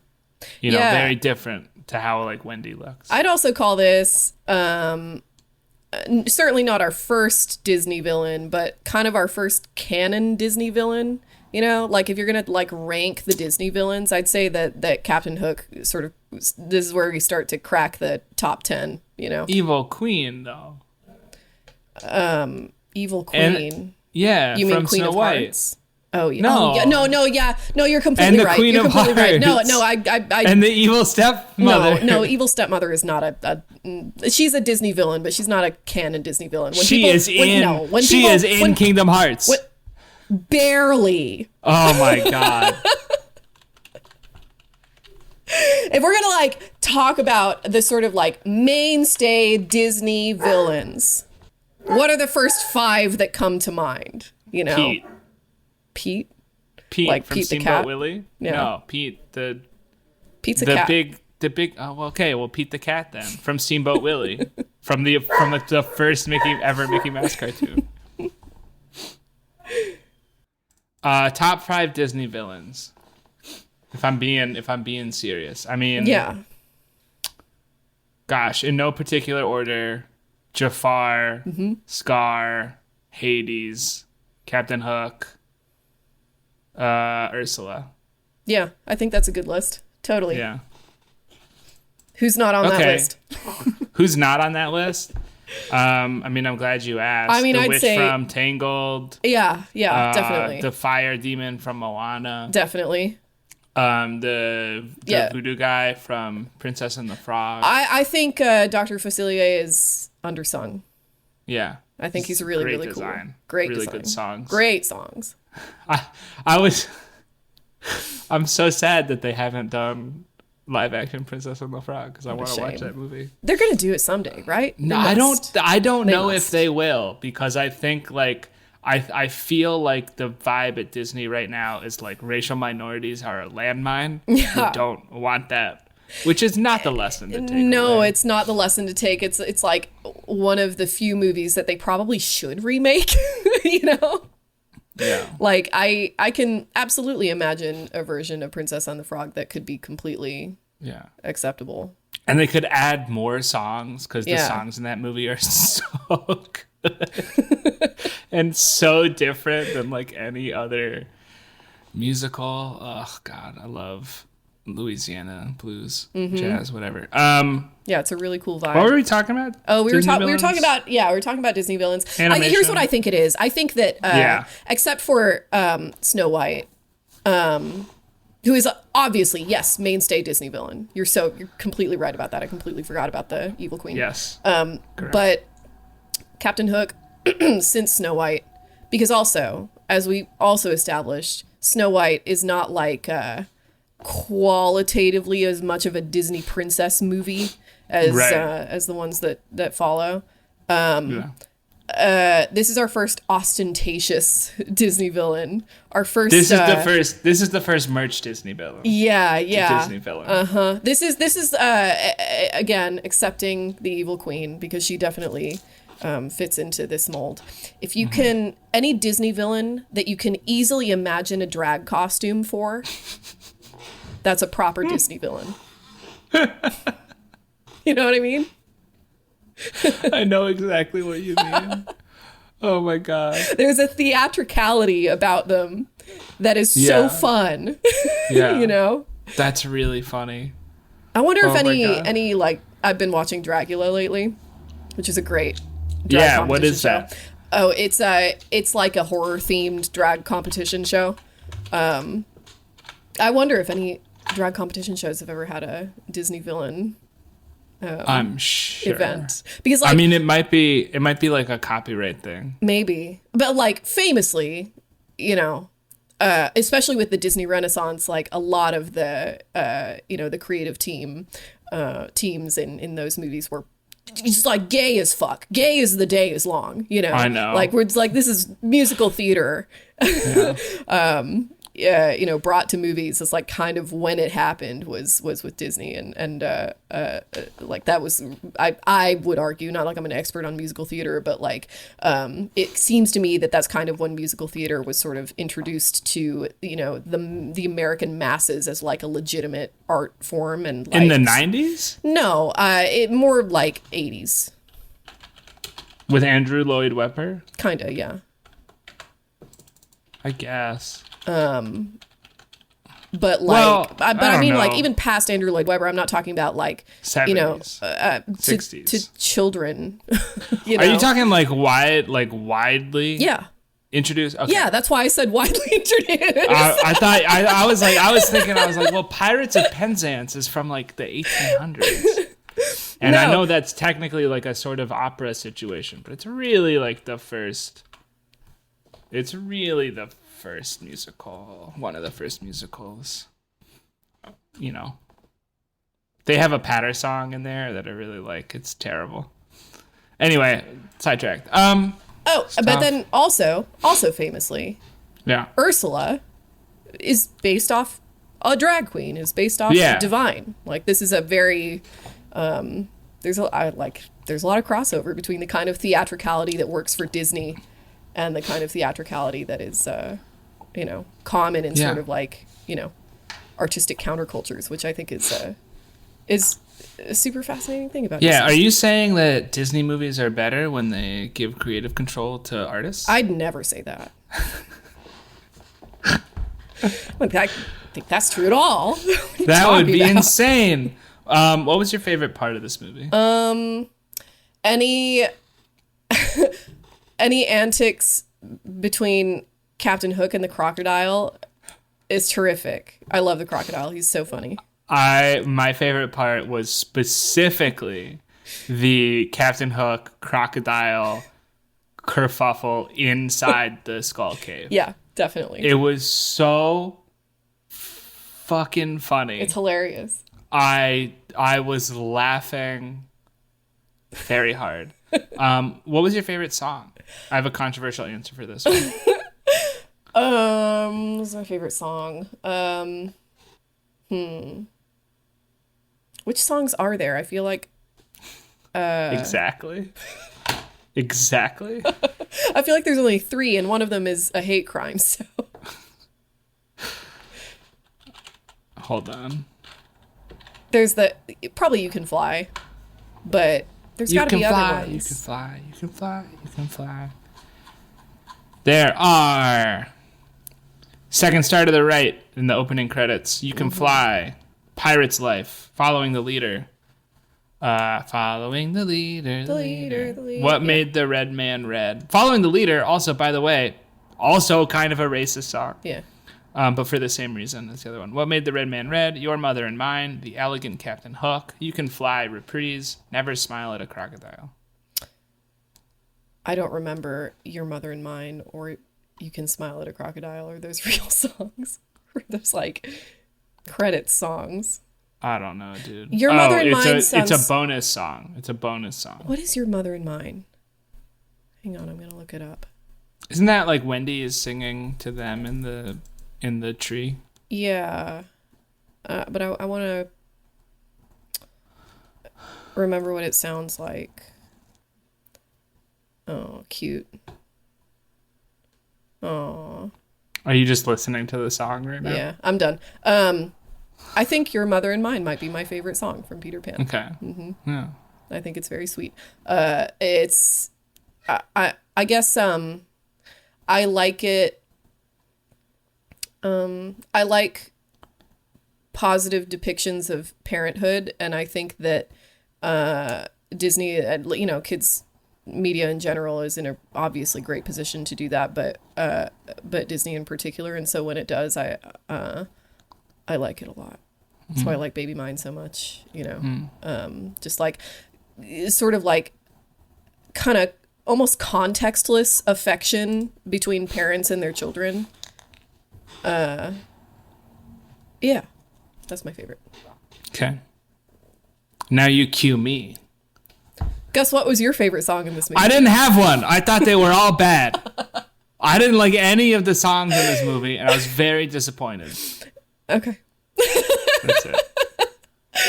you know, very different to how like Wendy looks.
I'd also call this certainly not our first Disney villain, but kind of our first canon Disney villain. You know, like if you're gonna like rank the Disney villains, I'd say that Captain Hook sort of, this is where we start to crack the top 10. You know,
Evil Queen though.
Evil Queen.
And,
you mean
from
Queen
Snow
of
White.
Hearts? Oh yeah. No, you're completely right.
Queen
you're
of
completely right.
Hearts.
No, I
and the evil stepmother.
No, evil stepmother is not she's a Disney villain, but she's not a canon Disney villain.
She is in Kingdom Hearts.
Barely.
Oh my god.
If we're gonna like talk about the sort of like mainstay Disney villains, what are the first 5 that come to mind? You know, Pete,
like from Steamboat Willie. Yeah. No, Pete's the
cat.
Pete the cat then from Steamboat Willie from the first Mickey Mouse cartoon. Top 5 Disney villains. If I'm being serious, I mean,
yeah.
Gosh, in no particular order. Jafar, Scar, Hades, Captain Hook, Ursula.
Yeah, I think that's a good list. Totally.
Yeah.
Who's not on that list?
Who's not on that list? I mean, I'm glad you asked.
I mean,
the
I'd
witch
say
from Tangled.
Yeah, definitely.
The fire demon from Moana.
Definitely.
The voodoo guy from Princess and the Frog.
I think Dr. Facilier is undersung.
Yeah.
I think he's really, really
design.
cool. Great
really
design.
Good songs.
Great songs.
I'm so sad that they haven't done live action Princess and the Frog because I want to watch that movie.
They're gonna do it someday, right?
No, I don't know if they will, because I think like I feel like the vibe at Disney right now is like racial minorities are a landmine.
Yeah.
Who don't want that, which is not the lesson to take.
No,
away.
it's not the lesson to take. It's like one of the few movies that they probably should remake. You know.
Yeah.
Like I can absolutely imagine a version of Princess and the Frog that could be completely acceptable.
And they could add more songs because the songs in that movie are so good and so different than like any other musical. Oh God, I love Louisiana blues, jazz, whatever.
Yeah, it's a really cool vibe.
What were we talking about?
Oh, we were talking about Disney villains. Here's what I think it is. I think that except for Snow White, who is obviously mainstay Disney villain. You're completely right about that. I completely forgot about the Evil Queen.
Yes.
But Captain Hook since Snow White, because also, as we also established, Snow White is not like qualitatively as much of a Disney princess movie as the ones that follow. This is our first ostentatious Disney villain. Our first. This
is the first merch Disney villain.
Yeah.
Disney villain.
This is again accepting the Evil Queen, because she definitely fits into this mold. If you can, any Disney villain that you can easily imagine a drag costume for, that's a proper Disney villain. You know what I mean?
I know exactly what you mean. Oh my God.
There's a theatricality about them that is so fun.
Yeah.
You know?
That's really funny.
I wonder if any like, I've been watching Dracula lately, which is a great drag competition
what is
show.
that?
Oh, it's like a horror themed drag competition show. I wonder if any drag competition shows have ever had a Disney villain
I'm sure
event, because like,
I mean it might be like a copyright thing,
maybe, but like famously, you know, especially with the Disney Renaissance, like a lot of the the creative teams in those movies were just like gay as fuck. Gay as the day is long, you know.
I know.
Like, we're just like, this is musical theater. Yeah. Brought to movies. It's like kind of when it happened was with Disney, and like that was, I would argue, not like I'm an expert on musical theater, but like it seems to me that that's kind of when musical theater was sort of introduced to the American masses as like a legitimate art form. And like,
in the 90s?
No, it more like 80s.
With Andrew Lloyd Webber?
Kinda, yeah.
I guess.
But like, I mean,
know.
like even past Andrew Lloyd Webber, I'm not talking about like
70s,
60s to children.
Are you talking like widely?
Yeah.
Introduced? Okay.
Yeah, that's why I said widely introduced.
I was thinking, well, Pirates of Penzance is from like the 1800s. And I know that's technically like a sort of opera situation, but it's really like the first. It's really the first musical, one of the first musicals. You know, they have a patter song in there that I really like. It's terrible. Anyway, sidetracked.
But then also famously,
yeah,
Ursula is based off a drag queen. Is based off Divine. Like, this is a very there's a lot of crossover between the kind of theatricality that works for Disney and the kind of theatricality that is common in sort of like artistic countercultures, which I think is a super fascinating thing about
Yeah,
Disney.
are you saying that Disney movies are better when they give creative control to artists?
I'd never say that. I think that's true at all. What are you
That would
talking
be
about?
insane. What was your favorite part of this movie?
Any any antics between Captain Hook and the crocodile is terrific. I love the crocodile. He's so funny.
My favorite part was specifically the Captain Hook crocodile kerfuffle inside the skull cave.
Yeah, definitely.
It was so fucking funny.
It's hilarious.
I was laughing very hard. What was your favorite song? I have a controversial answer for this one.
What's my favorite song? Which songs are there? I feel like
Exactly.
I feel like there's only 3, and one of them is a hate crime. So
Hold on.
there's the probably "You Can Fly," but there's got to be other ones.
You can fly. You can fly. You can fly. There are. Second star to the right in the opening credits. You can fly. Pirate's Life. Following the leader. Following the leader.
The leader.
What made the red man red? Following the leader. Also, by the way, also kind of a racist song.
Yeah.
But for the same reason as the other one. What made the red man red? Your Mother and Mine. The Elegant Captain Hook. You Can Fly. Reprise. Never Smile at a Crocodile.
I don't remember Your Mother and Mine or You Can Smile at a Crocodile or those real songs. Or those like credits songs.
I don't know, dude.
Your Mother and Mine
it's
sounds...
a bonus song. It's a bonus song.
What is Your Mother and Mine? Hang on, I'm going to look it up.
Isn't that like Wendy is singing to them in the tree?
Yeah. But I want to remember what it sounds like. Oh, cute. Oh.
Are you just listening to the song right now?
Yeah, I'm done. I think Your Mother and Mine might be my favorite song from Peter Pan.
Okay. Yeah.
I think it's very sweet. It's I guess I like it. I like positive depictions of parenthood, and I think that Disney, kids media in general is in a obviously great position to do that, but Disney in particular. And so when it does, I like it a lot. That's why I like Baby Mine so much, just like sort of like kind of almost contextless affection between parents and their children. Yeah, that's my favorite.
Okay. Now you cue me.
Gus, what was your favorite song in this movie?
I didn't have one. I thought they were all bad. I didn't like any of the songs in this movie, and I was very disappointed.
Okay.
That's it.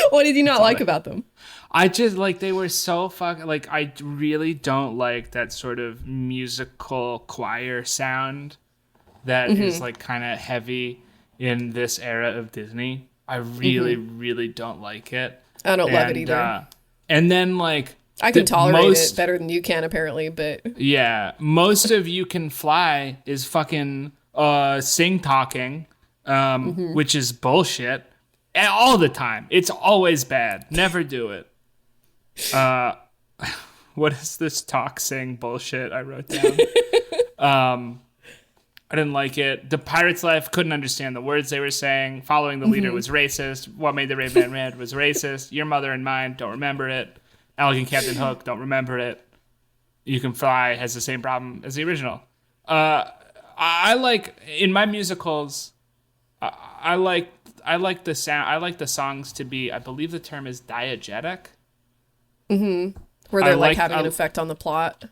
What did you not like about them?
I just they were so fucking I really don't like that sort of musical choir sound that is kind of heavy in this era of Disney. I really, really don't like it.
I don't love it either.
And then
I can tolerate it better than you can, apparently, but
yeah, most of You Can Fly is fucking sing talking, which is bullshit. All the time. It's always bad. Never do it. What is this talk sing bullshit I wrote down? I didn't like it. The Pirate's Life, couldn't understand the words they were saying. Following the leader was racist. What made the red man red was racist. Your Mother and Mine, don't remember it. Elegant Captain Hook, don't remember it. You Can Fly has the same problem as the original. I like in my musicals. I like the sound. I like the songs to be. I believe the term is diegetic.
where they're having an effect on the plot.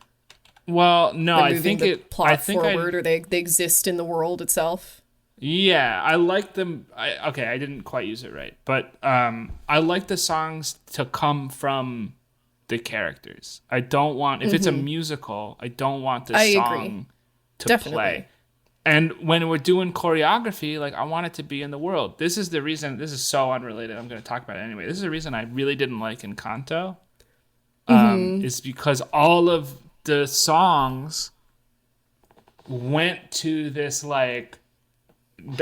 Well, no,
They're
I
moving
think
the
it.
plot
I think
forward, or they exist in the world itself.
Yeah, I like them. Okay, I didn't quite use it right, but I like the songs to come from the characters. I don't want if it's a musical. I don't want the song to
Definitely.
play. And when we're doing choreography, like I want it to be in the world. This is the reason. This is so unrelated. I'm going to talk about it anyway. This is the reason I really didn't like Encanto. Is because all of the songs went to this like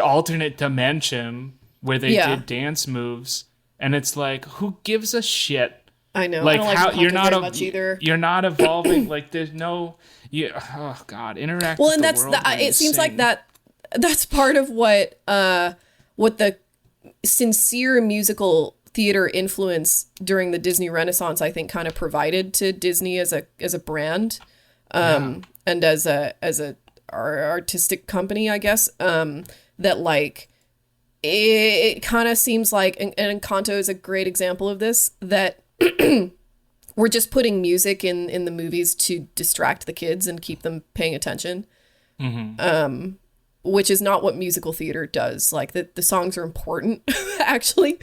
alternate dimension where they did dance moves, and it's like, who gives a shit?
I know.
Like,
I don't like
how
Encanto
you're not
very much either.
You're not evolving. Like there's no. Oh God, interact.
Well,
with
and
the
that's
world when
it
you
seems like
sing.
that's part of what the sincere musical theater influence during the Disney Renaissance, I think, kind of provided to Disney as a brand, and as a artistic company, I guess, that like it kind of seems like, and Encanto is a great example of this, that we're just putting music in the movies to distract the kids and keep them paying attention. Which is not what musical theater does. Like the songs are important, actually,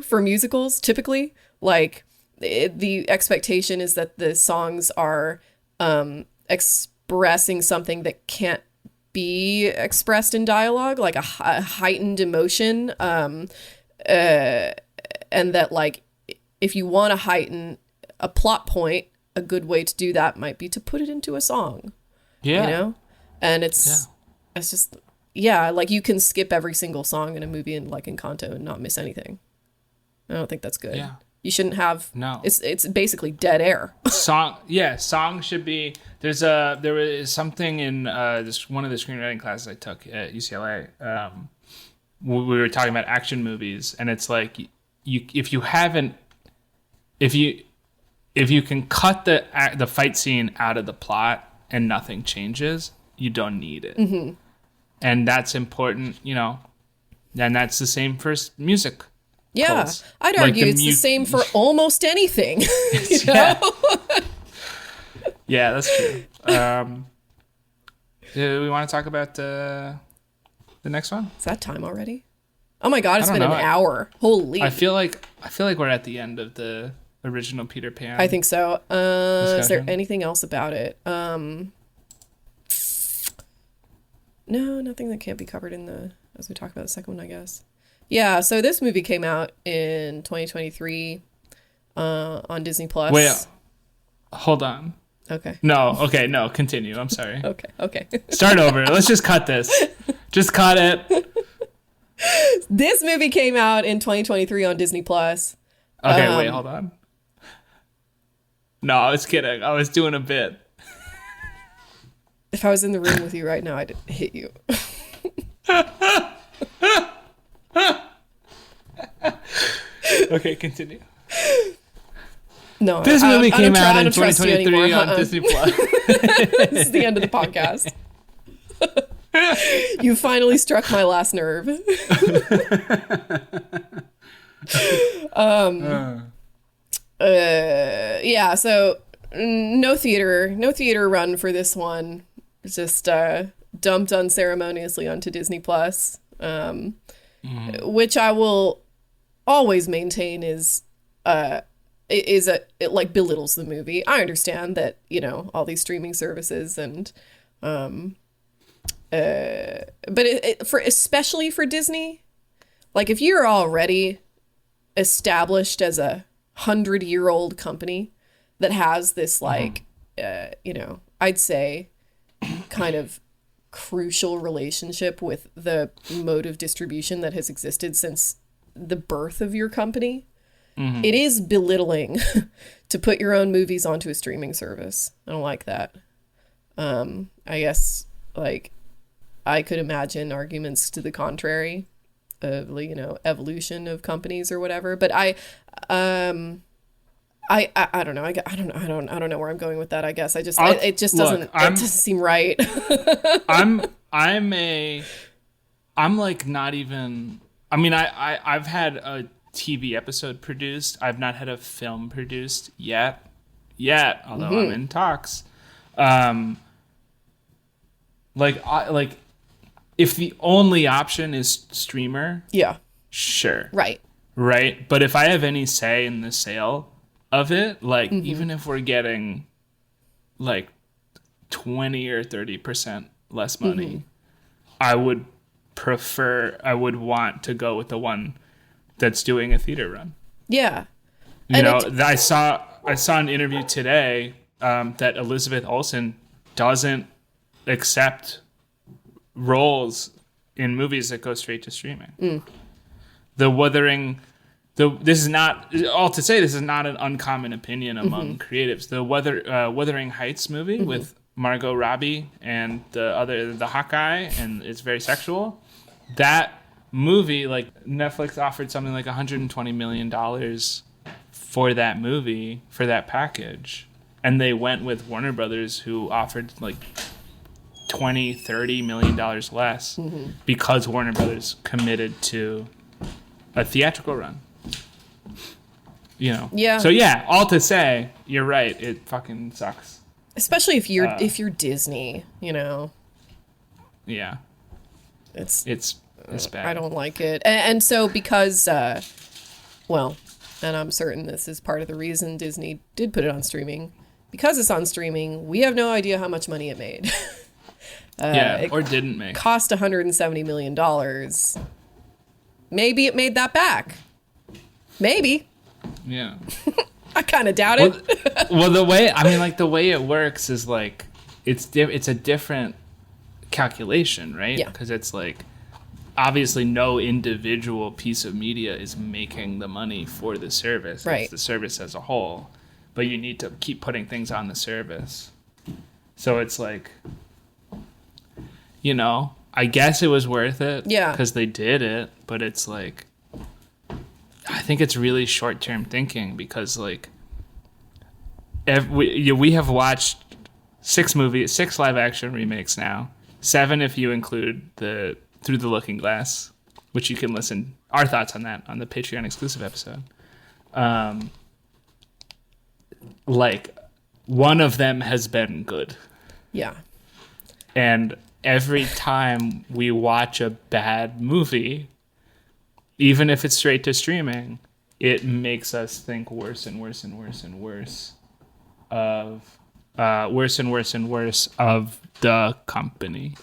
for musicals, typically. Like the expectation is that the songs are expressing something that can't be expressed in dialogue, like a heightened emotion. And that like, if you want to heighten a plot point, a good way to do that might be to put it into a song.
Yeah.
And it's just, like you can skip every single song in a movie in like Encanto and not miss anything. I don't think that's good.
Yeah.
You shouldn't have,
no.
It's basically dead air.
Song should be, there was something in one of the screenwriting classes I took at UCLA. We were talking about action movies, and it's like, if you can cut the fight scene out of the plot and nothing changes, you don't need it. Mm-hmm. And that's important, and that's the same for music.
Yeah,
Codes.
I'd argue it's the same for almost anything.
Yeah, that's true. Do we want to talk about the next one?
Is that time already? Oh my God, it's been
an
hour. Holy.
I feel like we're at the end of the original Peter Pan.
I think so. Is there anything else about it? No, nothing that can't be covered as we talk about the second one, I guess. Yeah, so this movie came out in 2023 on Disney Plus.
Wait, hold on.
Okay.
No, continue. I'm sorry.
Okay.
Start over. Let's just cut this. Just cut it.
This movie came out in 2023 on Disney Plus.
Okay, wait, hold on. No, I was kidding. I was doing a bit.
If I was in the room with you right now, I'd hit you.
Okay, continue.
No,
this movie came out in
trust you
2023
anymore.
on Disney Plus.
This is the end of the podcast. You finally struck my last nerve. Yeah, so no theater run for this one. It's just dumped unceremoniously onto Disney Plus, which I will always maintain it like belittles the movie. I understand that, all these streaming services and but especially for Disney, like if you're already established as a 100-year-old company that has this like I'd say kind of crucial relationship with the mode of distribution that has existed since the birth of your company, it is belittling to put your own movies onto a streaming service. I don't like that. I guess like I could imagine arguments to the contrary of evolution of companies or whatever, but I don't know. I don't know where I'm going with that. I guess it doesn't seem right. I'm like not even. I mean, I've had a TV episode produced. I've not had a film produced yet. Although I'm in talks. Like if the only option is streamer, yeah, sure, right. But if I have any say in the sale of it, like even if we're getting like 20 or 30% less money,
I would want to go with the one that's doing a theater run.
Yeah.
I saw an interview today that Elizabeth Olsen doesn't accept roles in movies that go straight to streaming. This is not an uncommon opinion among creatives. The Wuthering Heights movie with Margot Robbie and the hot guy, and it's very sexual. That movie, like, Netflix offered something like $120 million for that movie, for that package, and they went with Warner Brothers, who offered like $20-30 million less because Warner Brothers committed to a theatrical run.
Yeah.
So yeah, all to say, you're right. It fucking sucks.
Especially if you're Disney,
Yeah.
It's
bad.
I don't like it. And so because, and I'm certain this is part of the reason Disney did put it on streaming. Because it's on streaming, we have no idea how much money it made.
Or didn't make.
Cost $170 million. Maybe it made that back. Maybe.
Yeah.
I kind of doubt it.
Well, the way it works is like it's a different calculation, right?
Yeah.
Because it's like obviously no individual piece of media is making the money for the service.
Right.
It's the service as a whole, but you need to keep putting things on the service. So it's like, I guess it was worth it.
Yeah.
Because they did it, but it's like, I think it's really short-term thinking because, like, we have watched 6 live-action remakes now, 7 if you include the Through the Looking Glass, which you can listen our thoughts on that on the Patreon exclusive episode. Like, one of them has been good.
Yeah.
And every time we watch a bad movie, even if it's straight to streaming, it makes us think worse and worse and worse and worse of the company.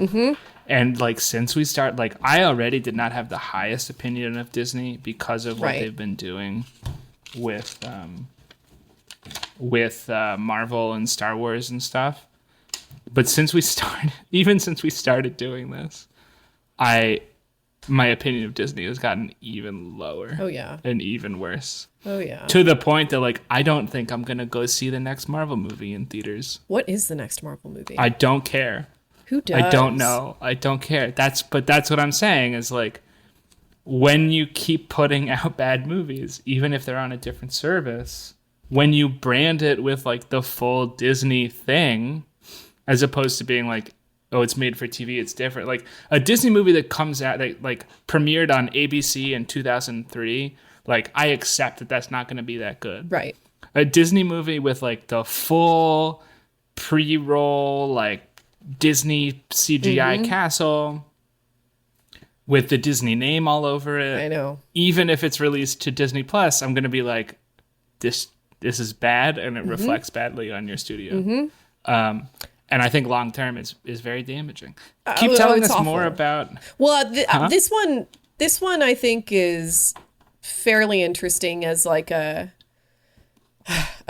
And like, since we start, like, I already did not have the highest opinion of Disney because of what they've been doing with Marvel and Star Wars and stuff. But since we started doing this, my opinion of Disney has gotten even lower.
Oh, yeah.
And even worse.
Oh, yeah.
To the point that, like, I don't think I'm going to go see the next Marvel movie in theaters.
What is the next Marvel movie?
I don't care.
Who does?
I don't know. I don't care. That's what I'm saying is, like, when you keep putting out bad movies, even if they're on a different service, when you brand it with, like, the full Disney thing, as opposed to being like, oh, it's made for TV, it's different. Like, a Disney movie that comes out, that, like, premiered on ABC in 2003, like, I accept that that's not going to be that good.
Right.
A Disney movie with, like, the full pre-roll, like, Disney CGI castle with the Disney name all over it.
I know.
Even if it's released to Disney Plus, I'm going to be like, this is bad, and it reflects badly on your studio. And I think long term is very damaging. Keep telling us more about.
Well, this one I think is fairly interesting as like a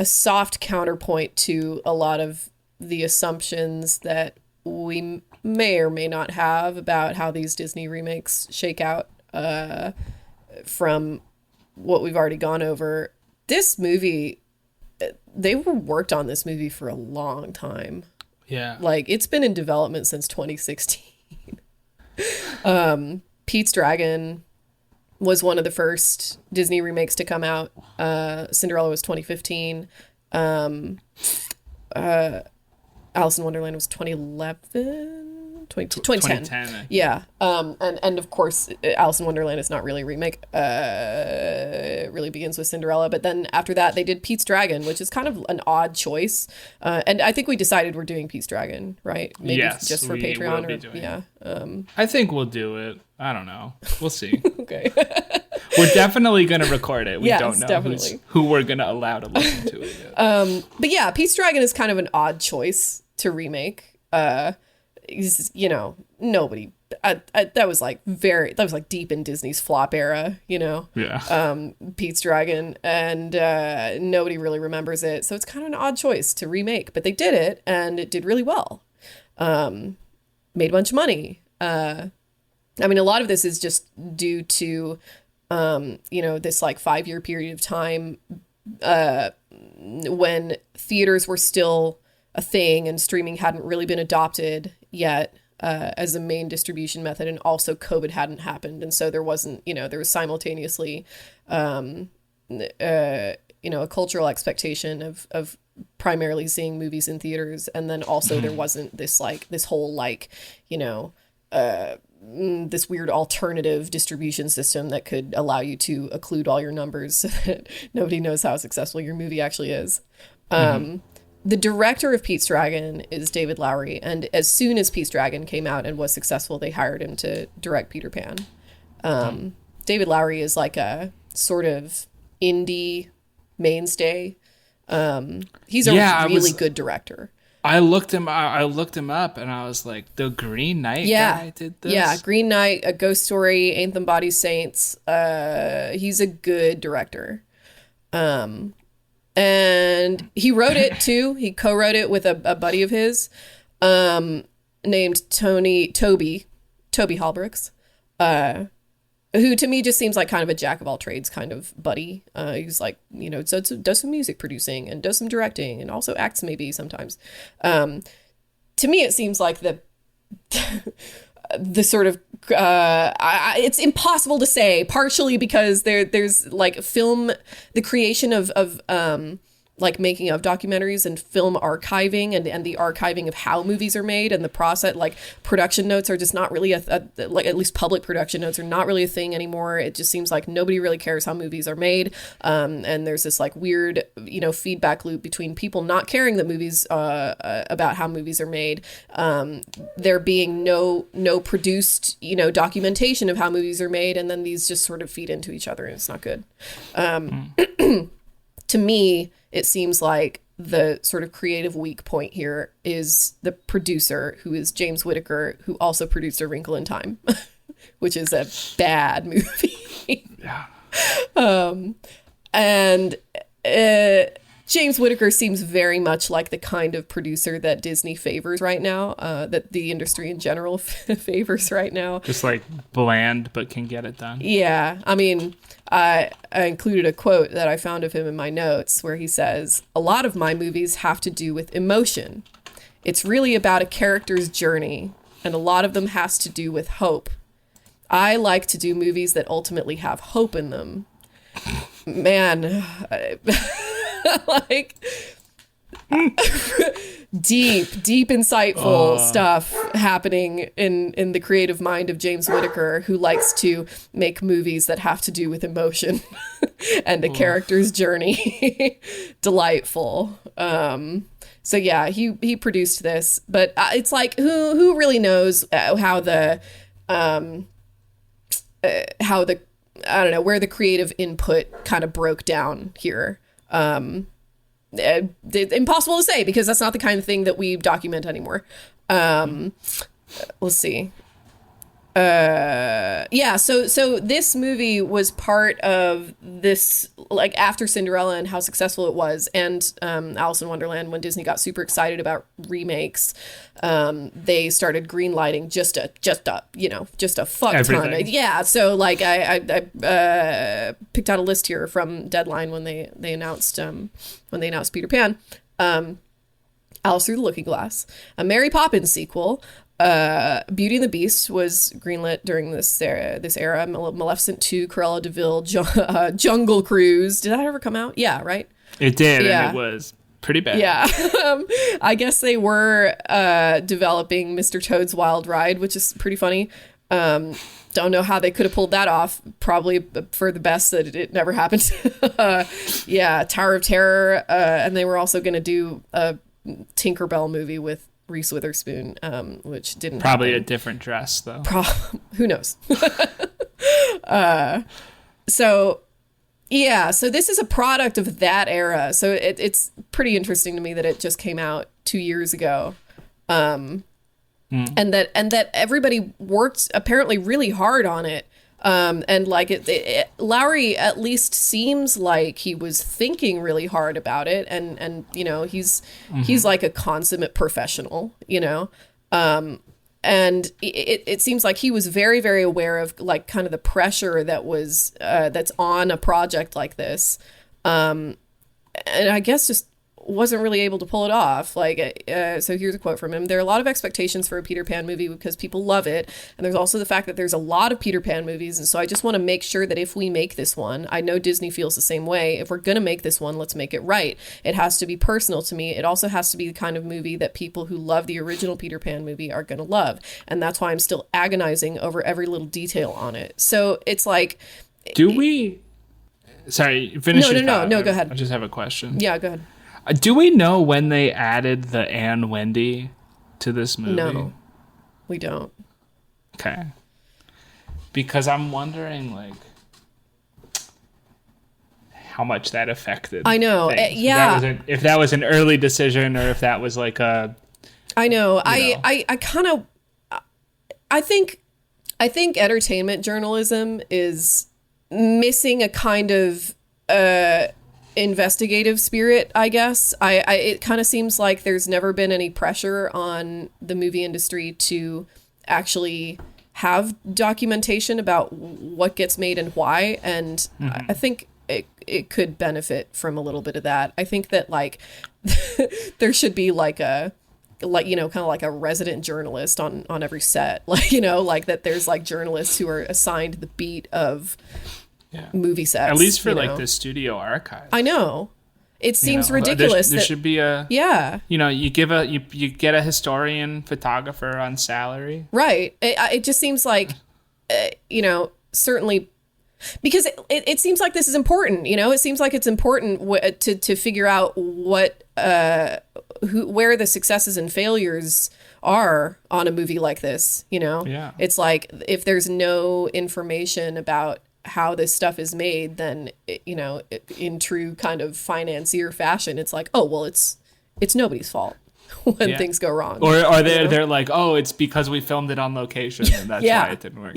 soft counterpoint to a lot of the assumptions that we may or may not have about how these Disney remakes shake out from what we've already gone over. This movie, they were worked on this movie for a long time.
Yeah.
Like, it's been in development since 2016. Pete's Dragon was one of the first Disney remakes to come out. Cinderella was 2015. Alice in Wonderland was 2011? 2010. Yeah. And of course, Alice in Wonderland is not really a remake. It really begins with Cinderella. But then after that, they did Pete's Dragon, which is kind of an odd choice. And I think we decided we're doing Pete's Dragon, right? Maybe
yes,
just for Patreon. Yeah.
I think we'll do it. I don't know. We'll see.
Okay.
We're definitely going to record it. We don't know
definitely.
who we're going to allow to listen to it yet.
But yeah, Pete's Dragon is kind of an odd choice to remake. You know, nobody that was like deep in Disney's flop era, you know.
Yeah.
Pete's Dragon, and nobody really remembers it, so it's kind of an odd choice to remake, but they did it, and it did really well. Made a bunch of money. I mean, a lot of this is just due to this like 5-year period of time when theaters were still a thing and streaming hadn't really been adopted yet as a main distribution method, and also COVID hadn't happened, and so there wasn't, there was simultaneously a cultural expectation of primarily seeing movies in theaters, and then also there wasn't this whole this weird alternative distribution system that could allow you to occlude all your numbers so that nobody knows how successful your movie actually is. The director of Pete's Dragon is David Lowery, and as soon as Pete's Dragon came out and was successful, they hired him to direct Peter Pan. David Lowery is like a sort of indie mainstay. He's a really good director.
I looked him up, and I was like, the Green Knight guy did this?
Yeah, Green Knight, A Ghost Story, Ain't Them Bodies Saints. He's a good director. And he wrote it too. He co-wrote it with a buddy of his named Toby Halbrooks, who to me just seems like kind of a jack of all trades kind of buddy. He's like, does some music producing and does some directing and also acts maybe sometimes. To me, it seems like the sort of it's impossible to say, partially because there's like the creation of like making of documentaries and film archiving and the archiving of how movies are made and the process, like production notes are just not really like at least public production notes are not really a thing anymore. It just seems like nobody really cares how movies are made. And there's this like weird, feedback loop between people not caring that movies, about how movies are made. There being no produced, documentation of how movies are made. And then these just sort of feed into each other and it's not good. To me, it seems like the sort of creative weak point here is the producer, who is James Whittaker, who also produced A Wrinkle in Time, which is a bad movie.
Yeah.
And James Whittaker seems very much like the kind of producer that Disney favors right now, that the industry in general favors right now.
Just like bland, but can get it done.
Yeah. I mean, I included a quote that I found of him in my notes where he says, "A lot of my movies have to do with emotion. It's really about a character's journey, and a lot of them has to do with hope. I like to do movies that ultimately have hope in them." Man, like deep insightful stuff happening in the creative mind of James Whittaker, who likes to make movies that have to do with emotion and a character's journey. Delightful. So yeah, he produced this, but it's like who really knows how the I don't know, where the creative input kind of broke down here. It's impossible to say because that's not the kind of thing that we document anymore. Let's see. So this movie was part of this, like, after Cinderella and how successful it was, and Alice in Wonderland, when Disney got super excited about remakes, they started greenlighting just a fuck
Everything.
ton. Yeah, so like I picked out a list here from Deadline when they announced Peter Pan, Alice Through the Looking Glass, a Mary Poppins sequel. Beauty and the Beast was greenlit during this era. Maleficent 2, Cruella de Vil, Jungle Cruise. Did that ever come out? Yeah, right?
It did,
Yeah.
and it was pretty bad.
Yeah. I guess they were developing Mr. Toad's Wild Ride, which is pretty funny. Don't know how they could have pulled that off. Probably for the best that it never happened. Yeah, Tower of Terror. And they were also going to do a Tinkerbell movie with Reese Witherspoon, which didn't
Probably
happen.
a different dress, though.
Who knows? So this is a product of that era. So it's pretty interesting to me that it just came out 2 years ago. and that everybody worked apparently really hard on it. And like Lowry at least seems like he was thinking really hard about it, and you know, he's like a consummate professional, you know. And it seems like he was very, very aware of like kind of the pressure that was that's on a project like this, and I guess just wasn't really able to pull it off. Like, so here's a quote from him: "There are a lot of expectations for a Peter Pan movie because people love it, and there's also the fact that there's a lot of Peter Pan movies, and so I just want to make sure that if we make this one, I know Disney feels the same way. If we're gonna make this one, let's make it right. It has to be personal to me. It also has to be the kind of movie that people who love the original Peter Pan movie are gonna love, and that's why I'm still agonizing over every little detail on it." So it's like,
do we? Sorry, finish.
No. Go ahead.
I just have a question.
Yeah, go ahead.
Do we know when they added the Anne Wendy to this movie?
No, we don't.
Okay. Because I'm wondering, like, how much that affected.
I know.
Yeah. If that was an early decision, or if that was like a.
I know. I kind of. I think entertainment journalism is missing a kind of investigative spirit, I guess. It kind of seems like there's never been any pressure on the movie industry to actually have documentation about what gets made and why, and I think it could benefit from a little bit of that. I think that like there should be like you know, kind of like a resident journalist on every set, like, you know, like that there's like journalists who are assigned the beat of movie sets,
at least for like the studio archive.
I know it seems ridiculous.
There should be a you know, you get a historian photographer on salary, right?
It just seems like you know, certainly because it seems like this is important. You know, it seems like it's important to figure out what where the successes and failures are on a movie like this. You know, it's like if there's no information about how this stuff is made, then you know, in true kind of financier fashion, it's like, oh well, it's nobody's fault when things go wrong,
or they're like, oh, it's because we filmed it on location and that's why it didn't work.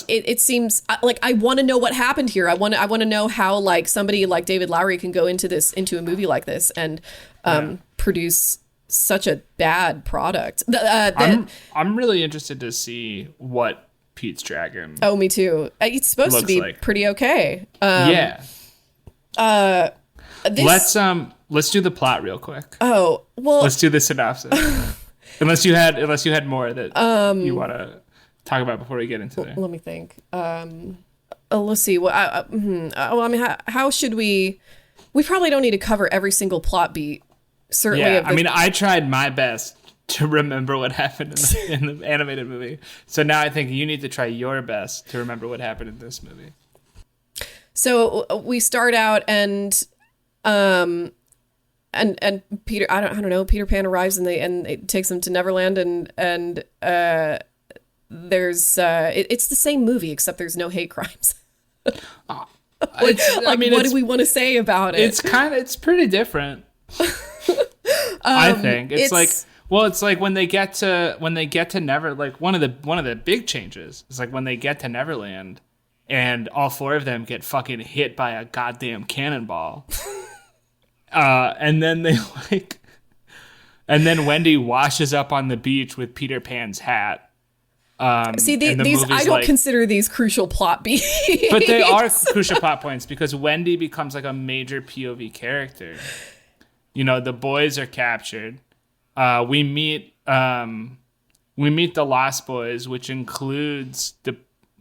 It seems like I want to know what happened here. I want to know how like somebody like David Lowery can go into a movie like this and produce such a bad product.
I'm really interested to see what Pete's Dragon.
Oh, me too. It's supposed to be like pretty okay.
Let's do the plot real quick.
Oh, well,
let's do the synopsis. unless you had more that you want to talk about before we get into there.
Let me think. Let's see. Well, I mean, how should we? We probably don't need to cover every single plot beat. Certainly.
Yeah, I mean, I tried my best to remember what happened in the animated movie. So now I think you need to try your best to remember what happened in this movie.
So we start out and Peter, I don't know, Peter Pan arrives and it takes him to Neverland and there's it's the same movie except there's no hate crimes. What do we want to say about it?
It's pretty different. I think it's like when they get to Never, like one of the big changes is like when they get to Neverland and all four of them get fucking hit by a goddamn cannonball. And then Wendy washes up on the beach with Peter Pan's hat.
These I don't consider these crucial plot beats.
But they are crucial plot points because Wendy becomes like a major POV character. You know, the boys are captured. We meet the Lost Boys, which includes the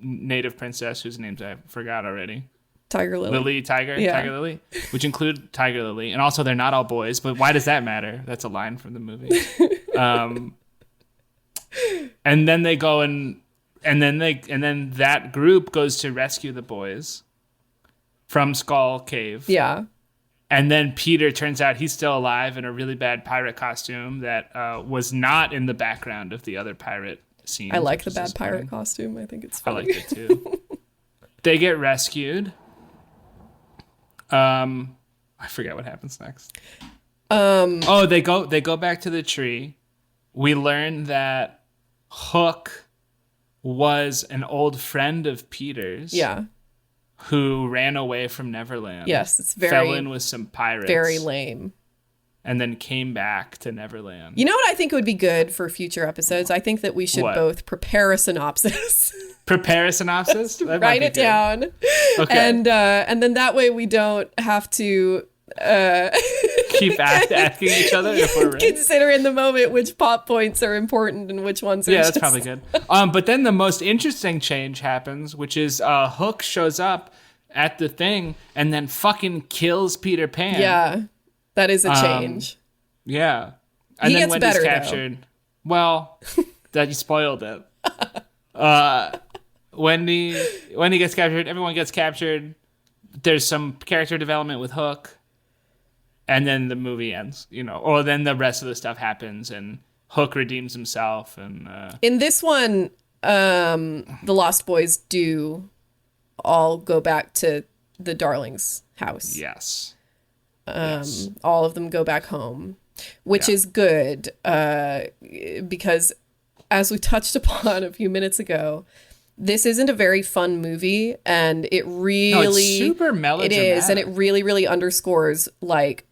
native princess whose names I forgot already.
Tiger Lily.
Tiger Lily, which include Tiger Lily, and also they're not all boys. But why does that matter? That's a line from the movie. And then they go and then that group goes to rescue the boys from Skull Cave.
Yeah.
And then Peter turns out he's still alive in a really bad pirate costume that was not in the background of the other pirate scene.
I like the bad pirate costume. I think it's funny.
I like it too. They get rescued. I forget what happens next. Oh, they go back to the tree. We learn that Hook was an old friend of Peter's.
Yeah.
Who ran away from Neverland.
Yes, it's
fell in with some pirates.
Very lame.
And then came back to Neverland.
You know what I think would be good for future episodes? I think that we should both prepare a synopsis.
Prepare a synopsis?
Write it down. Okay. And then that way we don't have to
keep asking each other if we're right.
Consider in the moment which plot points are important and which ones are
that's probably good. But then the most interesting change happens, which is Hook shows up at the thing and then fucking kills Peter Pan.
Yeah, that is a change.
Yeah. And
he
then
gets
Wendy's
better,
captured. Though. Well, that you spoiled it. Wendy gets captured. Everyone gets captured. There's some character development with Hook. And then the movie ends, or then the rest of the stuff happens and Hook redeems himself. And
in this one, the Lost Boys do all go back to the Darlings' house.
Yes.
All of them go back home, which is good because, as we touched upon a few minutes ago, this isn't a very fun movie, and it really
it's super melodramatic.
It is, and it really, really underscores like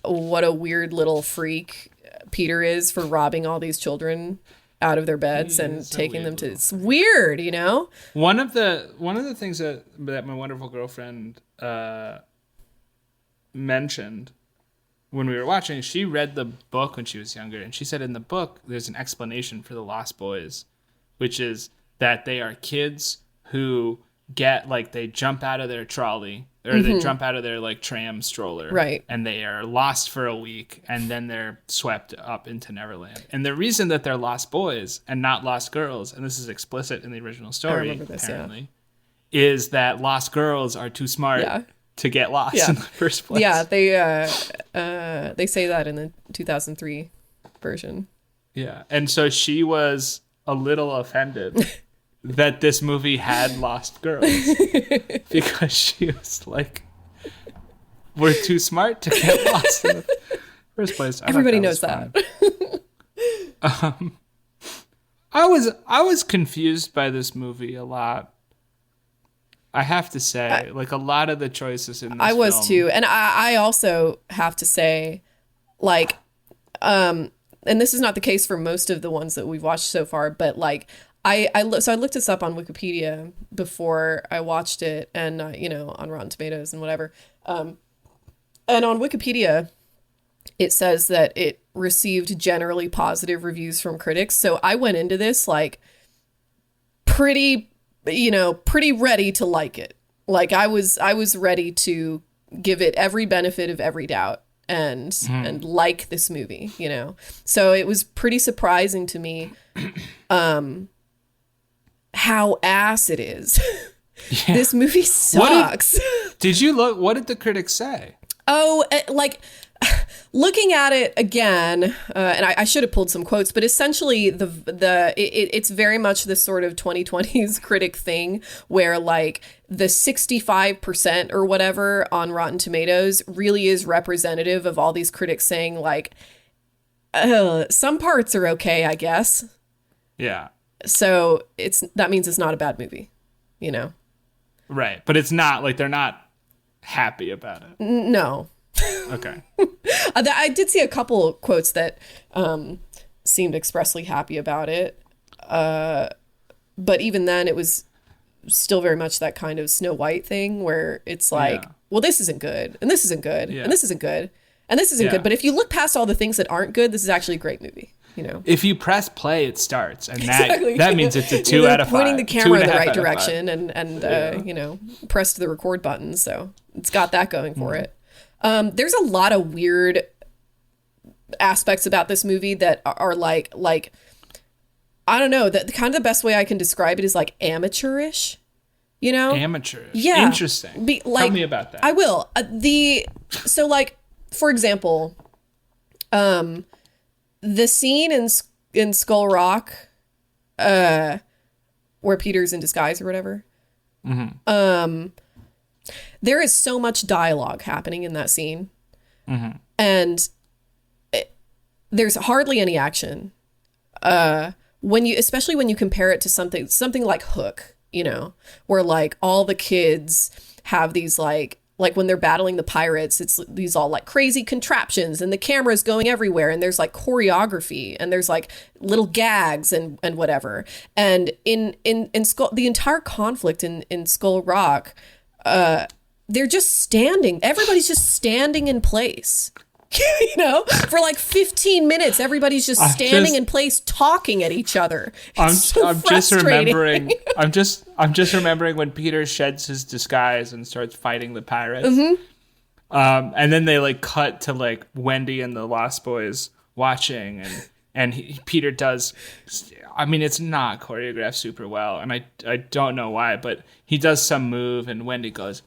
what a weird little freak Peter is for robbing all these children out of their beds and taking them to. It's weird, One
of the things that my wonderful girlfriend mentioned when we were watching, she read the book when she was younger, and she said in the book there's an explanation for the Lost Boys, which is that they are kids who get they jump out of their trolley or they jump out of their tram stroller,
right?
And they are lost for a week, and then they're swept up into Neverland. And the reason that they're lost boys and not lost girls, and this is explicit in the original story, apparently, is that lost girls are too smart to get lost in the first place.
Yeah, they say that in the 2003 version.
Yeah, and so she was a little offended that this movie had lost girls because she was like, we're too smart to get lost in the first place.
Everybody knows that.
I was confused by this movie a lot. I have to say, a lot of the choices in this
I was
film,
too. And I also have to say, and this is not the case for most of the ones that we've watched so far, but I looked this up on Wikipedia before I watched it, and on Rotten Tomatoes and whatever. And on Wikipedia, it says that it received generally positive reviews from critics. So I went into this pretty ready to like it. I was ready to give it every benefit of every doubt and like this movie, So it was pretty surprising to me how ass it is. Yeah. This movie sucks.
Did you look? What did the critics say?
Oh, looking at it again, and I should have pulled some quotes, but essentially it's very much this sort of 2020s critic thing where the 65% or whatever on Rotten Tomatoes really is representative of all these critics saying some parts are okay, I guess.
Yeah.
So that means it's not a bad movie,
Right. But it's not they're not happy about it.
No.
Okay.
I did see a couple quotes that seemed expressly happy about it. But even then it was still very much that kind of Snow White thing where it's well, this isn't good, and this isn't good, and this isn't good, and this isn't good. But if you look past all the things that aren't good, this is actually a great movie.
If you press play, it starts, and that means it's a 2 out of 5.
Pointing the camera in the right direction, and press the record button, so it's got that going for it. There's a lot of weird aspects about this movie that are like I don't know, that kind of the best way I can describe it is amateurish.
Amateurish.
Yeah.
Interesting. Tell me about that.
I will. For example, the scene in Skull Rock, where Peter's in disguise or whatever. Mm-hmm. There is so much dialogue happening in that scene. Mm-hmm. And there's hardly any action. Especially when you compare it to something like Hook, where like all the kids have these like when they're battling the pirates, it's these all like crazy contraptions and the camera's going everywhere and there's like choreography and there's like little gags and whatever. And in Skull, the entire conflict in Skull Rock, they're just standing. Everybody's just standing in place. For like 15 minutes, everybody's just standing in place talking at each other. I'm just remembering
when Peter sheds his disguise and starts fighting the pirates. And then they like cut to like Wendy and the Lost Boys watching, and Peter does. I mean, it's not choreographed super well, and I don't know why, but he does some move, and Wendy goes,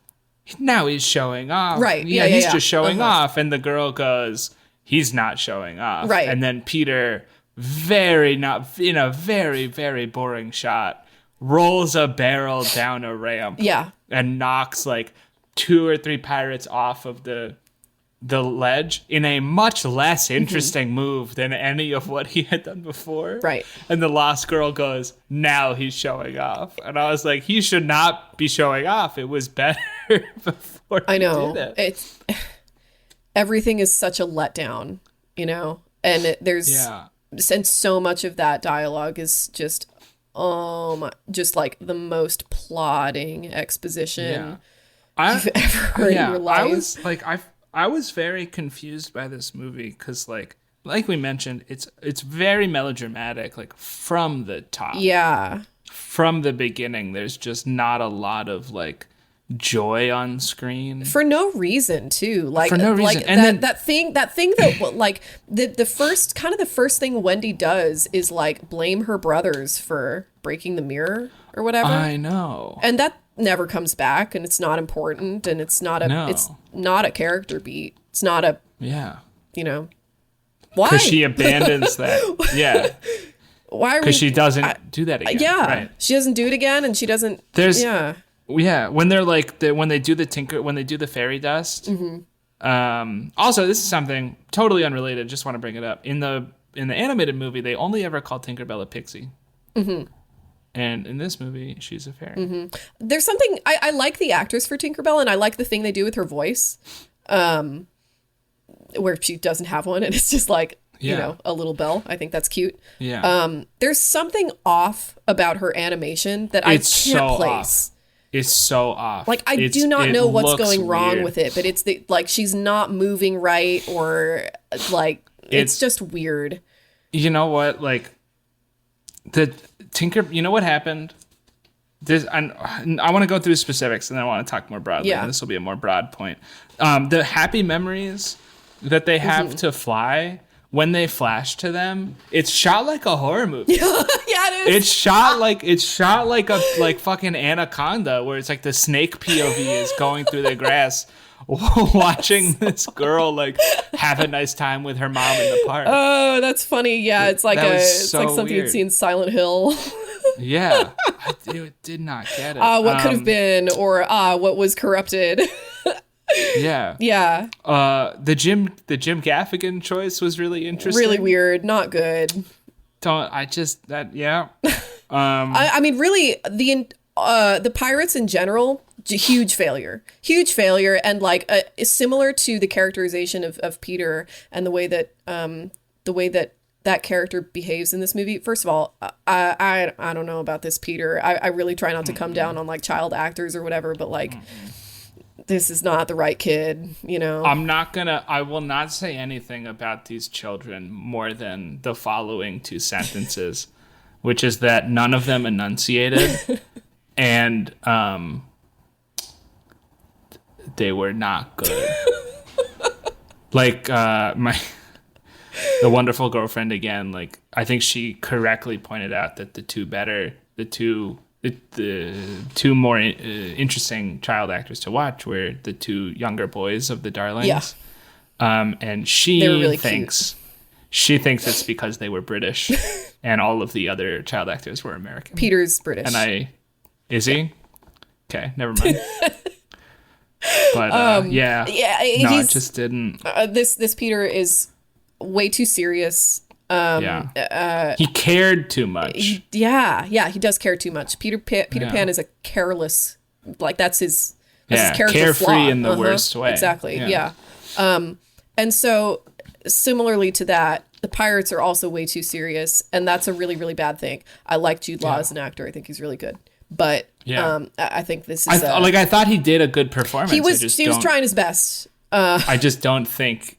"Now he's showing off."
Right.
Yeah, he's just showing off. And the girl goes, "He's not showing off."
Right.
And then Peter, very, very boring shot, rolls a barrel down a ramp.
Yeah.
And knocks like 2 or 3 pirates off of the ledge in a much less interesting move than any of what he had done before.
Right.
And the Lost Girl goes, "Now he's showing off." And I was like, he should not be showing off. It was better before he did it.
It's everything is such a letdown, and and so much of that dialogue is just like the most plodding exposition you've ever heard in your life.
I was very confused by this movie because, like we mentioned, it's very melodramatic, like from the top.
Yeah.
From the beginning, there's just not a lot of like joy on screen
for no reason too. Like
for no reason.
Like
and
that thing that like the first thing Wendy does is like blame her brothers for breaking the mirror or whatever.
I know.
And that never comes back, and it's not important, and it's not a character beat. It's not a why?
Because she abandons that. Yeah.
Why?
Because she doesn't do that again.
Yeah.
Right.
She doesn't do it again, and she doesn't.
Yeah. When they're like when they do the fairy dust. Mm-hmm. Also, this is something totally unrelated. Just want to bring it up. In the animated movie, they only ever call Tinkerbell a pixie. Mm-hmm. And in this movie, she's a fairy.
Mm-hmm. There's something I like the actress for Tinkerbell, and I like the thing they do with her voice, where she doesn't have one, and it's just like a little bell. I think that's cute.
Yeah.
There's something off about her animation that I can't place.
It's so off.
Like I do not know what's going wrong with it, but it's she's not moving right, or like it's just weird.
You know what? Like the you know what happened? I want to go through specifics, and then I want to talk more broadly.
Yeah.
And this will be a more broad point. The happy memories that they have to fly, when they flash to them, it's shot like a horror movie.
Yeah, it is.
It's shot like a fucking Anaconda, where it's like the snake POV is going through the grass, watching this girl like have a nice time with her mom in the park.
Oh, that's funny. Yeah, it's like like something you'd see in Silent Hill.
Yeah, I did not get it.
What could have been, or what was corrupted.
Yeah.
Yeah.
The Jim Gaffigan choice was really interesting.
Really weird. Not good.
Yeah.
I mean, really, the pirates in general, huge failure, and like similar to the characterization of Peter and the way that character behaves in this movie. First of all, I don't know about this Peter. I really try not to come down on like child actors or whatever, but like. This is not the right kid,
I will not say anything about these children more than the following 2 sentences, which is that none of them enunciated and they were not good. Like the wonderful girlfriend again, like I think she correctly pointed out that the two more interesting child actors to watch were the 2 younger boys of the Darlings. Yeah. And she really thinks it's because they were British and all of the other child actors were American.
Peter's British.
Is he? Okay, never mind. But it just didn't.
This Peter is way too serious.
He cared too much.
He does care too much. Peter Pan is a careless, like that's his character
carefree
flaw.
in the worst way.
Exactly. Yeah. And so similarly to that, the pirates are also way too serious, and that's a really, really bad thing. I like Jude Law as an actor. I think he's really good. But I think this is
I thought he did a good performance.
He was trying his best.
I just don't think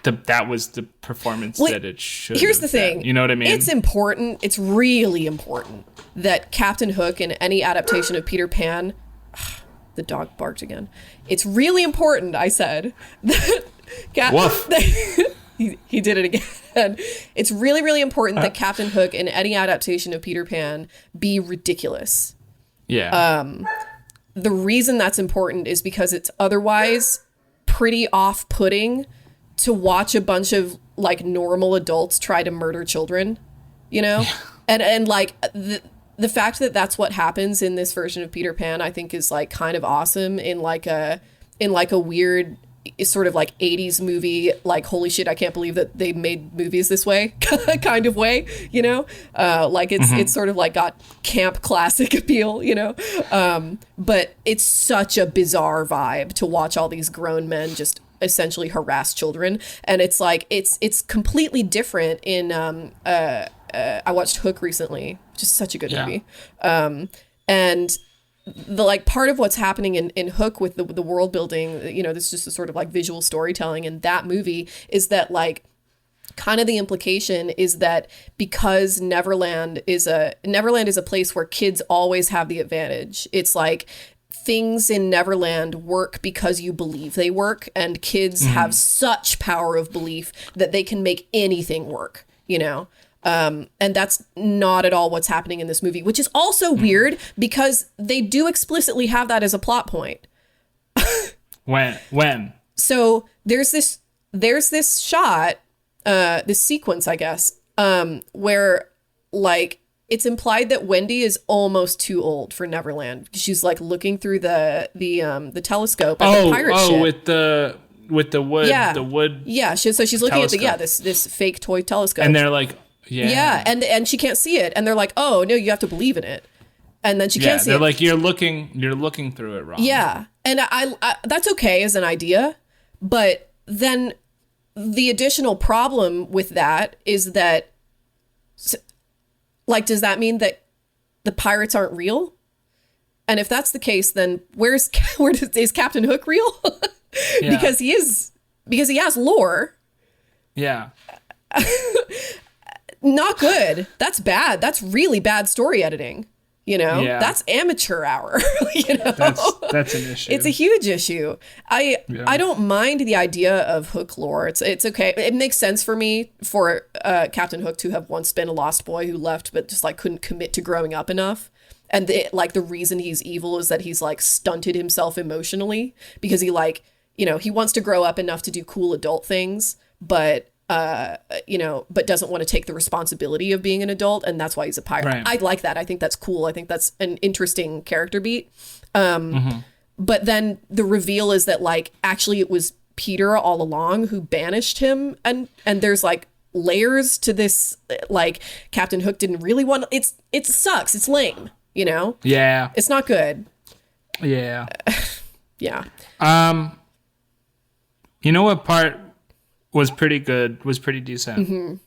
that was the performance that it should.
Here's the thing.
You know what I mean?
It's important. It's really important that Captain Hook in any adaptation of Peter Pan. The dog barked again. It's really important, I said, that he did it again. It's really, really important that Captain Hook in any adaptation of Peter Pan be ridiculous.
Yeah.
The reason that's important is because it's otherwise pretty off-putting to watch a bunch of like normal adults try to murder children, you know? and like the fact that that's what happens in this version of Peter Pan, I think is like kind of awesome in like a weird sort of like 80s movie, like, holy shit, I can't believe that they made movies this way kind of way, you know? Like it's sort of like got camp classic appeal, you know? But it's such a bizarre vibe to watch all these grown men just essentially harass children. And it's like, it's completely different in, I watched Hook recently, which is such a good movie. And the like part of what's happening in Hook with the world building, you know, this is just a sort of like visual storytelling in that movie, is that like kind of the implication is that because Neverland is a place where kids always have the advantage. It's like things in Neverland work because you believe they work, and kids have such power of belief that they can make anything work, you know? And that's not at all what's happening in this movie, which is also weird because they do explicitly have that as a plot point.
When?
So there's this shot, this sequence, I guess, where like it's implied that Wendy is almost too old for Neverland. She's like looking through the telescope at the pirate ship.
with the wood.
Yeah. So she's looking
telescope.
at this fake toy telescope.
And they're like, yeah,
and she can't see it, and they're like, oh no, you have to believe in it, and then she can't see it.
They're like, you're looking through it wrong.
Yeah, and I that's okay as an idea, but then the additional problem with that is that, like, does that mean that the pirates aren't real? And if that's the case, then is Captain Hook real? Because he has lore.
Yeah.
Not good. That's bad. That's really bad story editing. You know, that's amateur hour. You know,
that's an issue.
It's a huge issue. I don't mind the idea of Hook lore. It's okay. It makes sense for me for Captain Hook to have once been a lost boy who left, but just like couldn't commit to growing up enough. And the reason he's evil is that he's like stunted himself emotionally because he like, you know, he wants to grow up enough to do cool adult things, but you know, but doesn't want to take the responsibility of being an adult, and that's why he's a pirate.
Right.
I like that. I think that's cool. I think that's an interesting character beat. But then the reveal is that like actually it was Peter all along who banished him, and there's like layers to this. Like Captain Hook didn't really want. It sucks. It's lame. You know.
Yeah.
It's not good.
Yeah.
Yeah.
You know what part was pretty good, was pretty decent,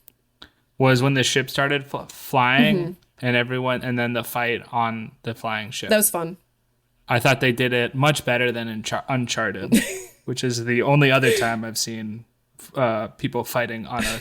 was when the ship started flying and then the fight on the flying ship.
That was fun.
I thought they did it much better than in Uncharted, which is the only other time I've seen people fighting on a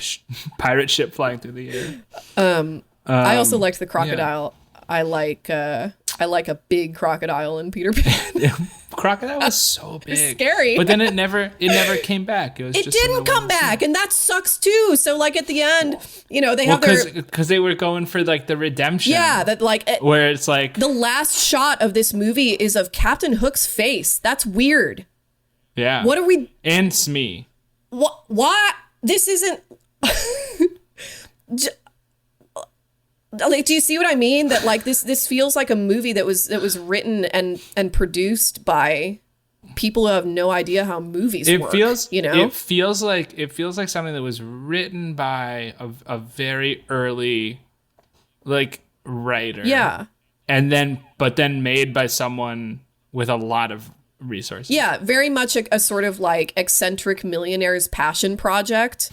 pirate ship flying through the air.
I also liked the crocodile. Yeah. I like a big crocodile in Peter Pan.
Crocodile was so big.
It's scary.
But then it never came back. It
didn't come back, and that sucks too. So like at the end, you know,
because they were going for like the redemption.
Yeah, that like
where it's like
the last shot of this movie is of Captain Hook's face. That's weird.
Yeah.
What are we?
And Smee.
What? Why? This isn't. Like, do you see what I mean? That like this feels like a movie that was written and produced by people who have no idea how movies work.
It feels like something that was written by a very early like writer.
Yeah.
But then made by someone with a lot of resources.
Yeah, very much a sort of like eccentric millionaire's passion project.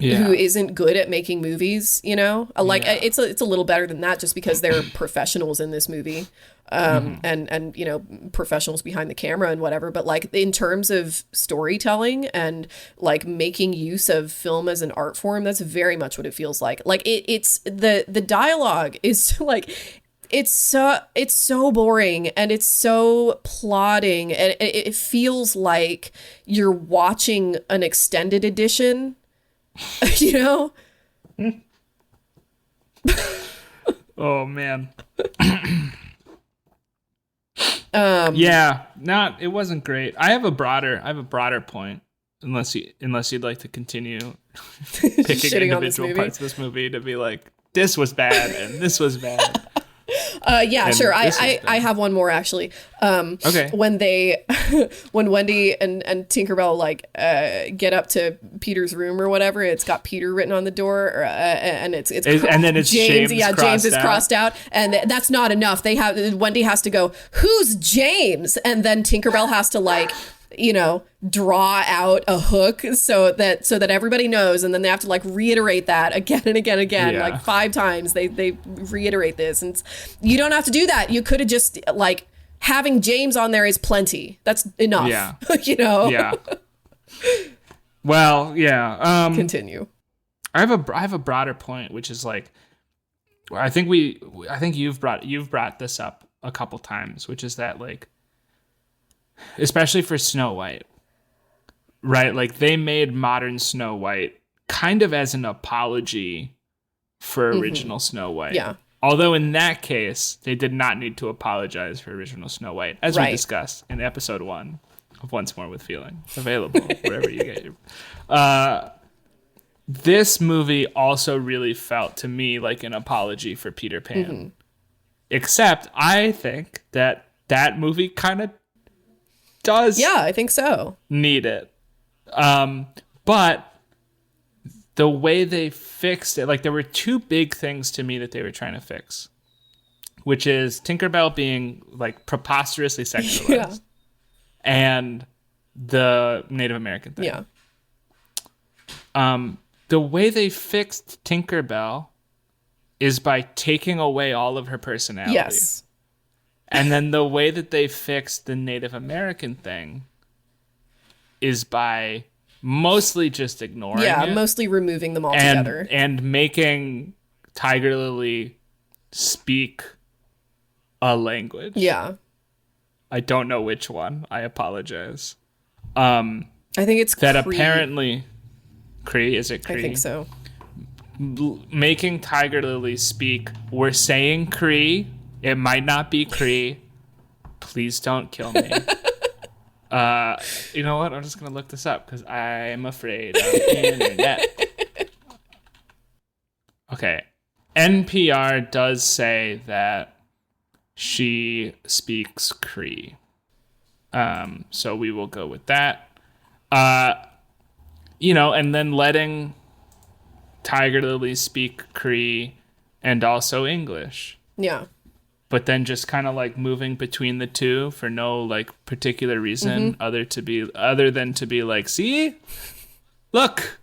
Yeah.
Who isn't good at making movies, like it's a little better than that just because they're professionals in this movie, and professionals behind the camera and whatever. But like in terms of storytelling and like making use of film as an art form, that's very much what it feels like. Like it's the dialogue is like, it's so boring and it's so plodding, and it feels like you're watching an extended edition.
Oh man. It wasn't great. I have a broader point, unless you'd like to continue picking individual parts of this movie to be like, this was bad and this was bad.
Yeah, sure. I have one more actually.
Okay.
When Wendy and Tinkerbell like get up to Peter's room or whatever, it's got Peter written on the door, and it's
and then it's James.
Yeah, James is crossed out, and that's not enough. Wendy has to go, "Who's James?" And then Tinkerbell has to like, draw out a hook so that everybody knows, and then they have to like reiterate that again and again and again, like 5 times. They reiterate this, and you don't have to do that. You could have just like having James on there is plenty. That's enough.
Yeah.
Yeah.
Well, yeah.
Continue.
I have a broader point, which is like, I think you've brought this up a couple times, which is that like, especially for Snow White, right? Like they made modern Snow White kind of as an apology for original Snow White.
Yeah.
Although in that case, they did not need to apologize for original Snow White, as we discussed in episode 1 of Once More with Feeling, available wherever you get your. This movie also really felt to me like an apology for Peter Pan, except I think that movie kind of does.
Yeah, I think so.
Need it, but the way they fixed it, like there were 2 big things to me that they were trying to fix, which is Tinkerbell being like preposterously sexualized, and the Native American thing.
Yeah.
The way they fixed Tinkerbell is by taking away all of her personality.
Yes.
And then the way that they fixed the Native American thing is by mostly just ignoring it.
Mostly removing them altogether.
And making Tiger Lily speak a language.
Yeah.
I don't know which one. I apologize.
I think it's
that
Cree.
Apparently Cree. Is it Cree?
I think so.
Making Tiger Lily speak. We're saying Cree. It might not be Cree. Please don't kill me. You know what? I'm just going to look this up because I'm afraid of the internet. Okay. NPR does say that she speaks Cree. So we will go with that. And then letting Tiger Lily speak Cree and also English.
Yeah.
But then just kind of like moving between the two for no like particular reason other than to be like, see, look,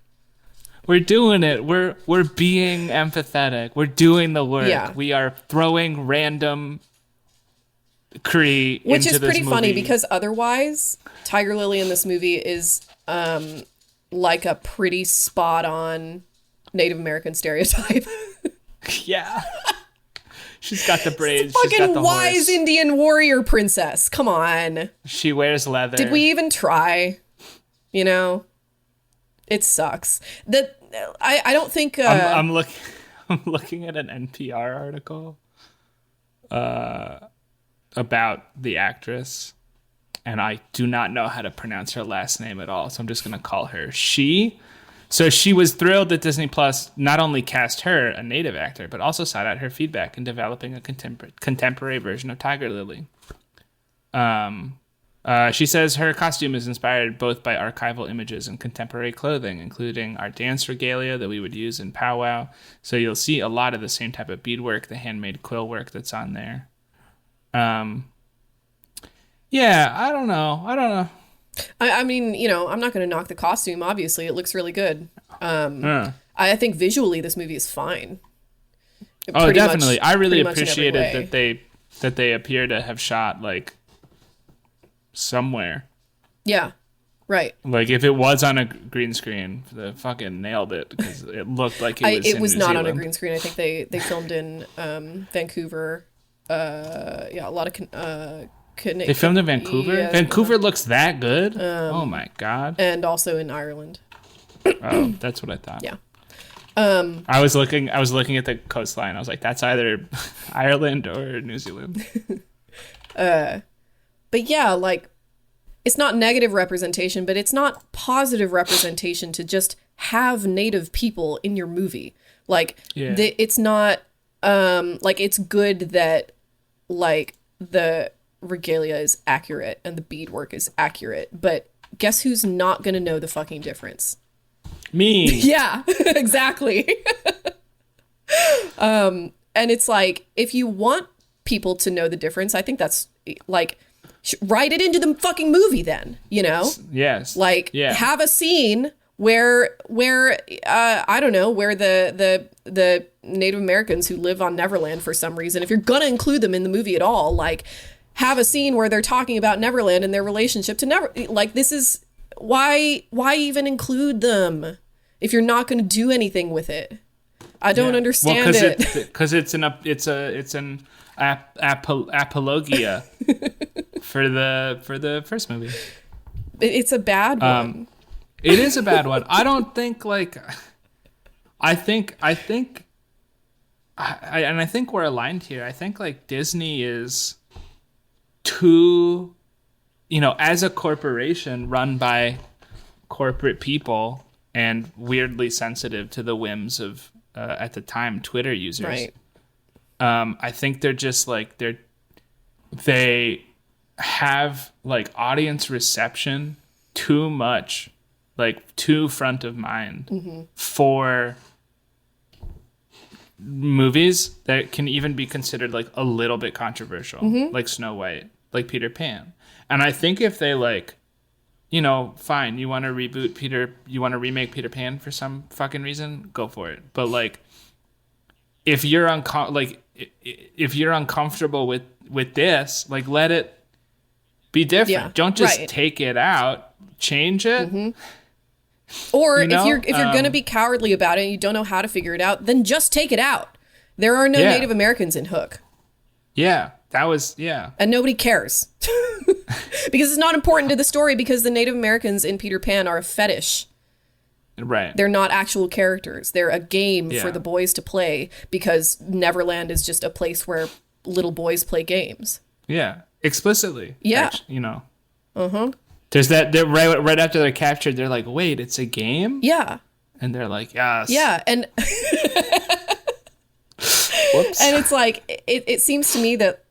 we're doing it. We're being empathetic. We're doing the work.
Yeah.
We are throwing random Cree
Which
into
is
this
pretty
movie.
funny because otherwise Tiger Lily in this movie is like a pretty spot on Native American stereotype.
Yeah. She's got the braids.
Fucking
She's got the
wise
horse.
Indian warrior princess. Come on.
She wears leather.
Did we even try? It sucks. I don't think.
I'm looking at an NPR article about the actress, and I do not know how to pronounce her last name at all, so I'm just going to call her She. So she was thrilled that Disney Plus not only cast her, a native actor, but also sought out her feedback in developing a contemporary version of Tiger Lily. She says her costume is inspired both by archival images and contemporary clothing, including our dance regalia that we would use in powwow. So you'll see a lot of the same type of beadwork, the handmade quill work that's on there. Yeah, I don't know.
I mean, you know, I'm not going to knock the costume. Obviously, it looks really good. I think visually this movie is fine.
Oh, definitely. I really appreciated that they appear to have shot like somewhere.
Yeah, right.
Like if it was on a green screen, they fucking nailed it because it looked like it was.
Not
New
on a
Zealand.
green screen. I think they filmed in Vancouver. A lot of.
They filmed in Vancouver.
Yeah,
Vancouver looks that good. Oh my god!
And also in Ireland.
Oh, that's what I thought.
Yeah.
I was looking at the coastline. I was like, that's either Ireland or New Zealand.
But yeah, like, it's not negative representation, but it's not positive representation to just have Native people in your movie. Like, it's not, like, it's good that, like, the regalia is accurate and the beadwork is accurate, but guess who's not gonna know the fucking difference?
Me.
Yeah, exactly. And it's like, if you want people to know the difference, I think that's like, write it into the fucking movie then, you know?
Yes.
Like, have a scene where I don't know, where the Native Americans who live on Neverland for some reason, if you're gonna include them in the movie at all, like, have a scene where they're talking about Neverland and their relationship to like, this is why even include them if you're not going to do anything with it? I don't understand it.
Because it's an apologia for the first movie.
It's a bad one.
It is a bad one. I don't think like. I think we're aligned here. I think like Disney is too, you know, as a corporation run by corporate people and weirdly sensitive to the whims of at the time Twitter users.
Right.
I think they're just like they have like audience reception too much, like too front of mind for movies that can even be considered like a little bit controversial, like Snow White, like Peter Pan. And I think if they like, you know, fine, you want to remake Peter Pan for some fucking reason, go for it. But like, if you're uncomfortable with this, like, let it be different. Yeah, don't just take it out, change it.
Or you know? if you're gonna be cowardly about it and you don't know how to figure it out, then just take it out. There are no Native Americans in Hook.
Yeah,
and nobody cares. Because it's not important to the story, because the Native Americans in Peter Pan are a fetish.
Right.
They're not actual characters. They're a game for the boys to play, because Neverland is just a place where little boys play games.
Yeah, explicitly.
Yeah.
Actually, you know. There's that, right after they're captured, they're like, wait, it's a game?
Yeah.
And they're like, yes.
Yeah, and...
Whoops.
And it's like, it seems to me that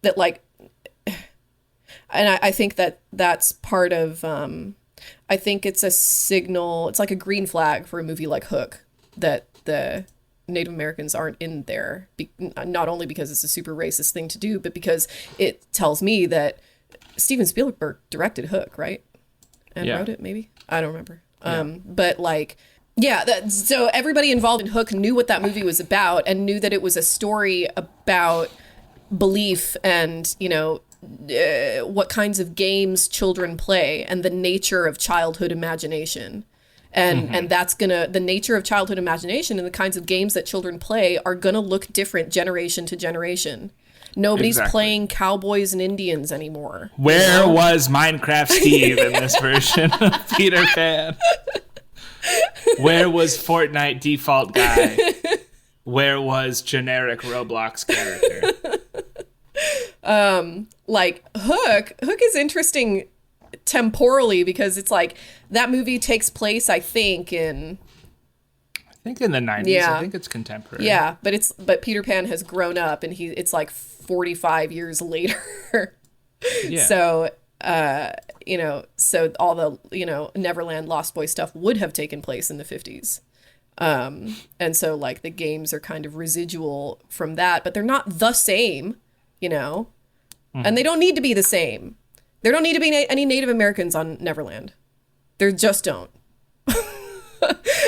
that like, and I think that's part of, I think it's a signal, it's like a green flag for a movie like Hook, that the Native Americans aren't in there, not only because it's a super racist thing to do, but because it tells me that Steven Spielberg directed Hook, right? And wrote it, maybe? I don't remember. But like, so everybody involved in Hook knew what that movie was about, and knew that it was a story about belief and, you know, what kinds of games children play and the nature of childhood imagination. And that's the nature of childhood imagination and the kinds of games that children play are gonna look different generation to generation. Nobody's playing cowboys and Indians anymore.
Where was Minecraft Steve in this version of Peter Pan? Where was Fortnite default guy? Where was generic Roblox character?
Like Hook is interesting temporally, because it's like that movie takes place, I think
think in the 90s.
Yeah.
I think it's contemporary.
Yeah, but Peter Pan has grown up, and it's like 45 years later.
Yeah.
So, so all the, Neverland Lost Boy stuff would have taken place in the 50s. And so like the games are kind of residual from that, but they're not the same, and they don't need to be the same. There don't need to be any Native Americans on Neverland. There just don't.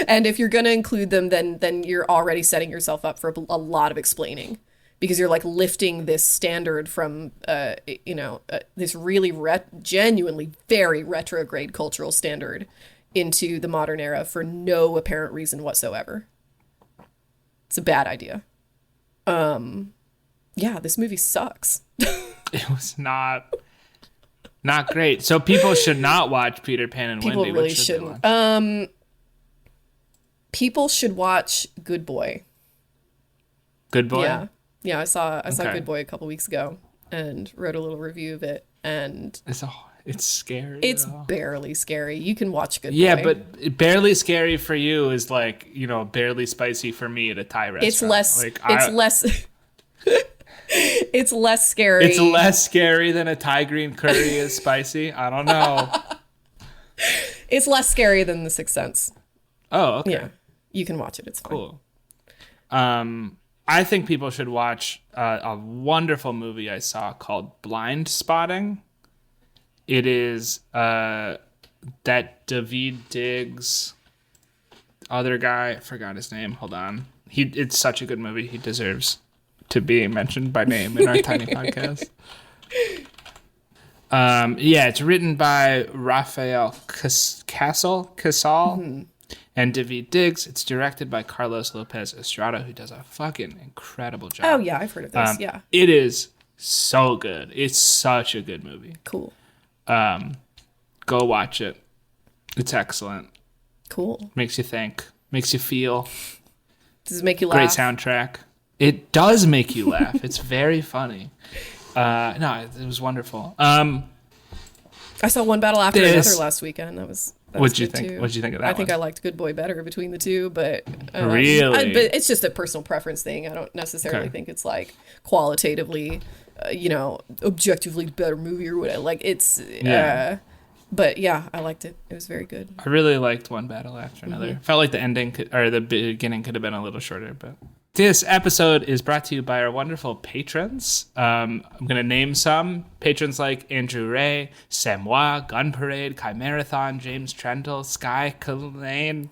And if you're going to include them, then you're already setting yourself up for a lot of explaining, because you're like lifting this standard from, this really genuinely very retrograde cultural standard into the modern era for no apparent reason whatsoever. It's a bad idea. This movie sucks.
It was not great. So people should not watch Peter Pan and
People
Wendy.
really shouldn't. People should watch Good Boy.
Good Boy?
Yeah, I saw
Okay.
Good Boy a couple weeks ago and wrote a little review of it, and
It's scary.
it's
though.
barely scary. You can watch Good Boy.
Yeah, but barely scary for you is like, barely spicy for me at a Thai restaurant.
it's less
Like,
it's less scary.
It's less scary than a Thai green curry is spicy. I don't know.
It's less scary than The Sixth Sense.
Oh, okay.
Yeah. You can watch it. It's fine.
Cool. I think people should watch a wonderful movie I saw called Blind Spotting. It is that David Diggs other guy. I forgot his name. Hold on. It's such a good movie. He deserves to be mentioned by name in our tiny podcast. It's written by Raphael Casal. And David Diggs. It's directed by Carlos Lopez Estrada, who does a fucking incredible job.
Oh, yeah, I've heard of this. Yeah.
It is so good. It's such a good movie.
Cool.
Go watch it. It's excellent.
Cool.
Makes you think. Makes you feel.
Does it make you laugh?
Great soundtrack. It does make you laugh. It's very funny. No, it was wonderful.
I saw One Battle After Another last weekend. That was
What'd you
good
think?
too.
What'd you think of that
I think
one?
I liked Good Boy better between the two, but
Really?
but it's just a personal preference thing. I don't necessarily think it's like qualitatively, objectively better movie or whatever. Like it's, but yeah, I liked it. It was very good.
I really liked One Battle After Another. Felt like the ending or the beginning could have been a little shorter, but this episode is brought to you by our wonderful patrons. I'm going to name some. Patrons like Andrew Ray, Samoa, Gun Parade, Kai Marathon, James Trendle, Sky Kalane,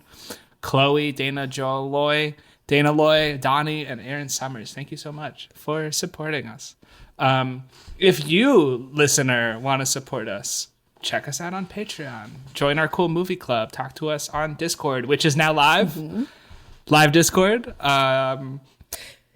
Chloe, Dana Loy, Donnie, and Aaron Summers. Thank you so much for supporting us. If you, listener, want to support us, check us out on Patreon. Join our cool movie club. Talk to us on Discord, which is now live. Live Discord. And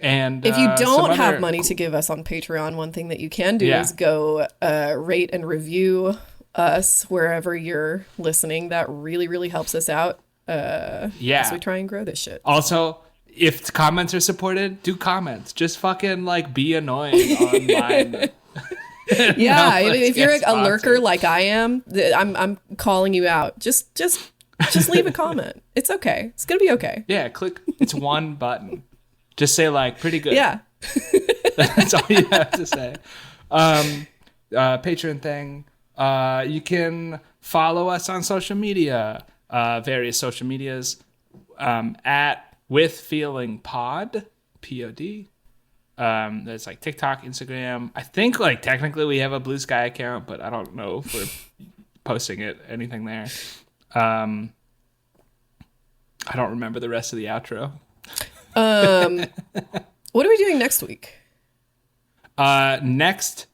if you don't have money to give us on Patreon, one thing that you can do is go rate and review us wherever you're listening. That really, really helps us out as we try and grow this shit.
Also, if comments are supported, do comments. Just fucking be annoying online.
Yeah, if you're a lurker like I am, I'm calling you out. Just leave a comment. It's okay. It's gonna be okay.
Yeah, click. It's one button. Just say pretty good.
Yeah.
That's all you have to say. Patreon thing. You can follow us on social media. Various social medias. At With Feeling Pod. POD. There's TikTok, Instagram. I think technically we have a Blue Sky account, but I don't know if we're posting anything there. I don't remember the rest of the outro.
What are we doing next week?
Next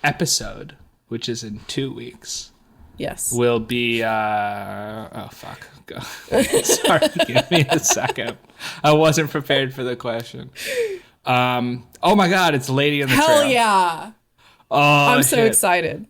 episode, which is in 2 weeks.
Yes.
Will be oh fuck. Go. Sorry, give me a second. I wasn't prepared for the question. Oh my god, it's Lady in the Tramp.
Hell yeah.
Oh,
I'm so excited.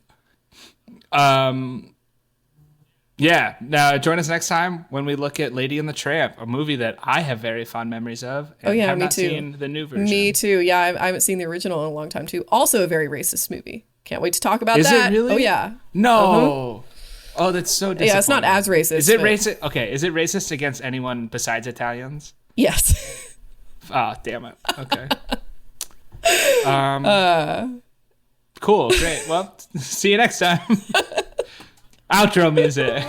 Yeah. Now join us next time when we look at Lady and the Tramp, a movie that I have very fond memories of. And have
me
not
too.
Seen the new version.
Me too. Yeah, I haven't seen the original in a long time too. Also a very racist movie. Can't wait to talk about
Is
that.
it really?
Oh yeah.
No. Oh, that's so disappointing.
Yeah, it's not as racist.
Is it
but-
racist? Okay, is it racist against anyone besides Italians?
Yes.
Ah, damn it. Okay. Cool, great. Well, see you next time. Outro music.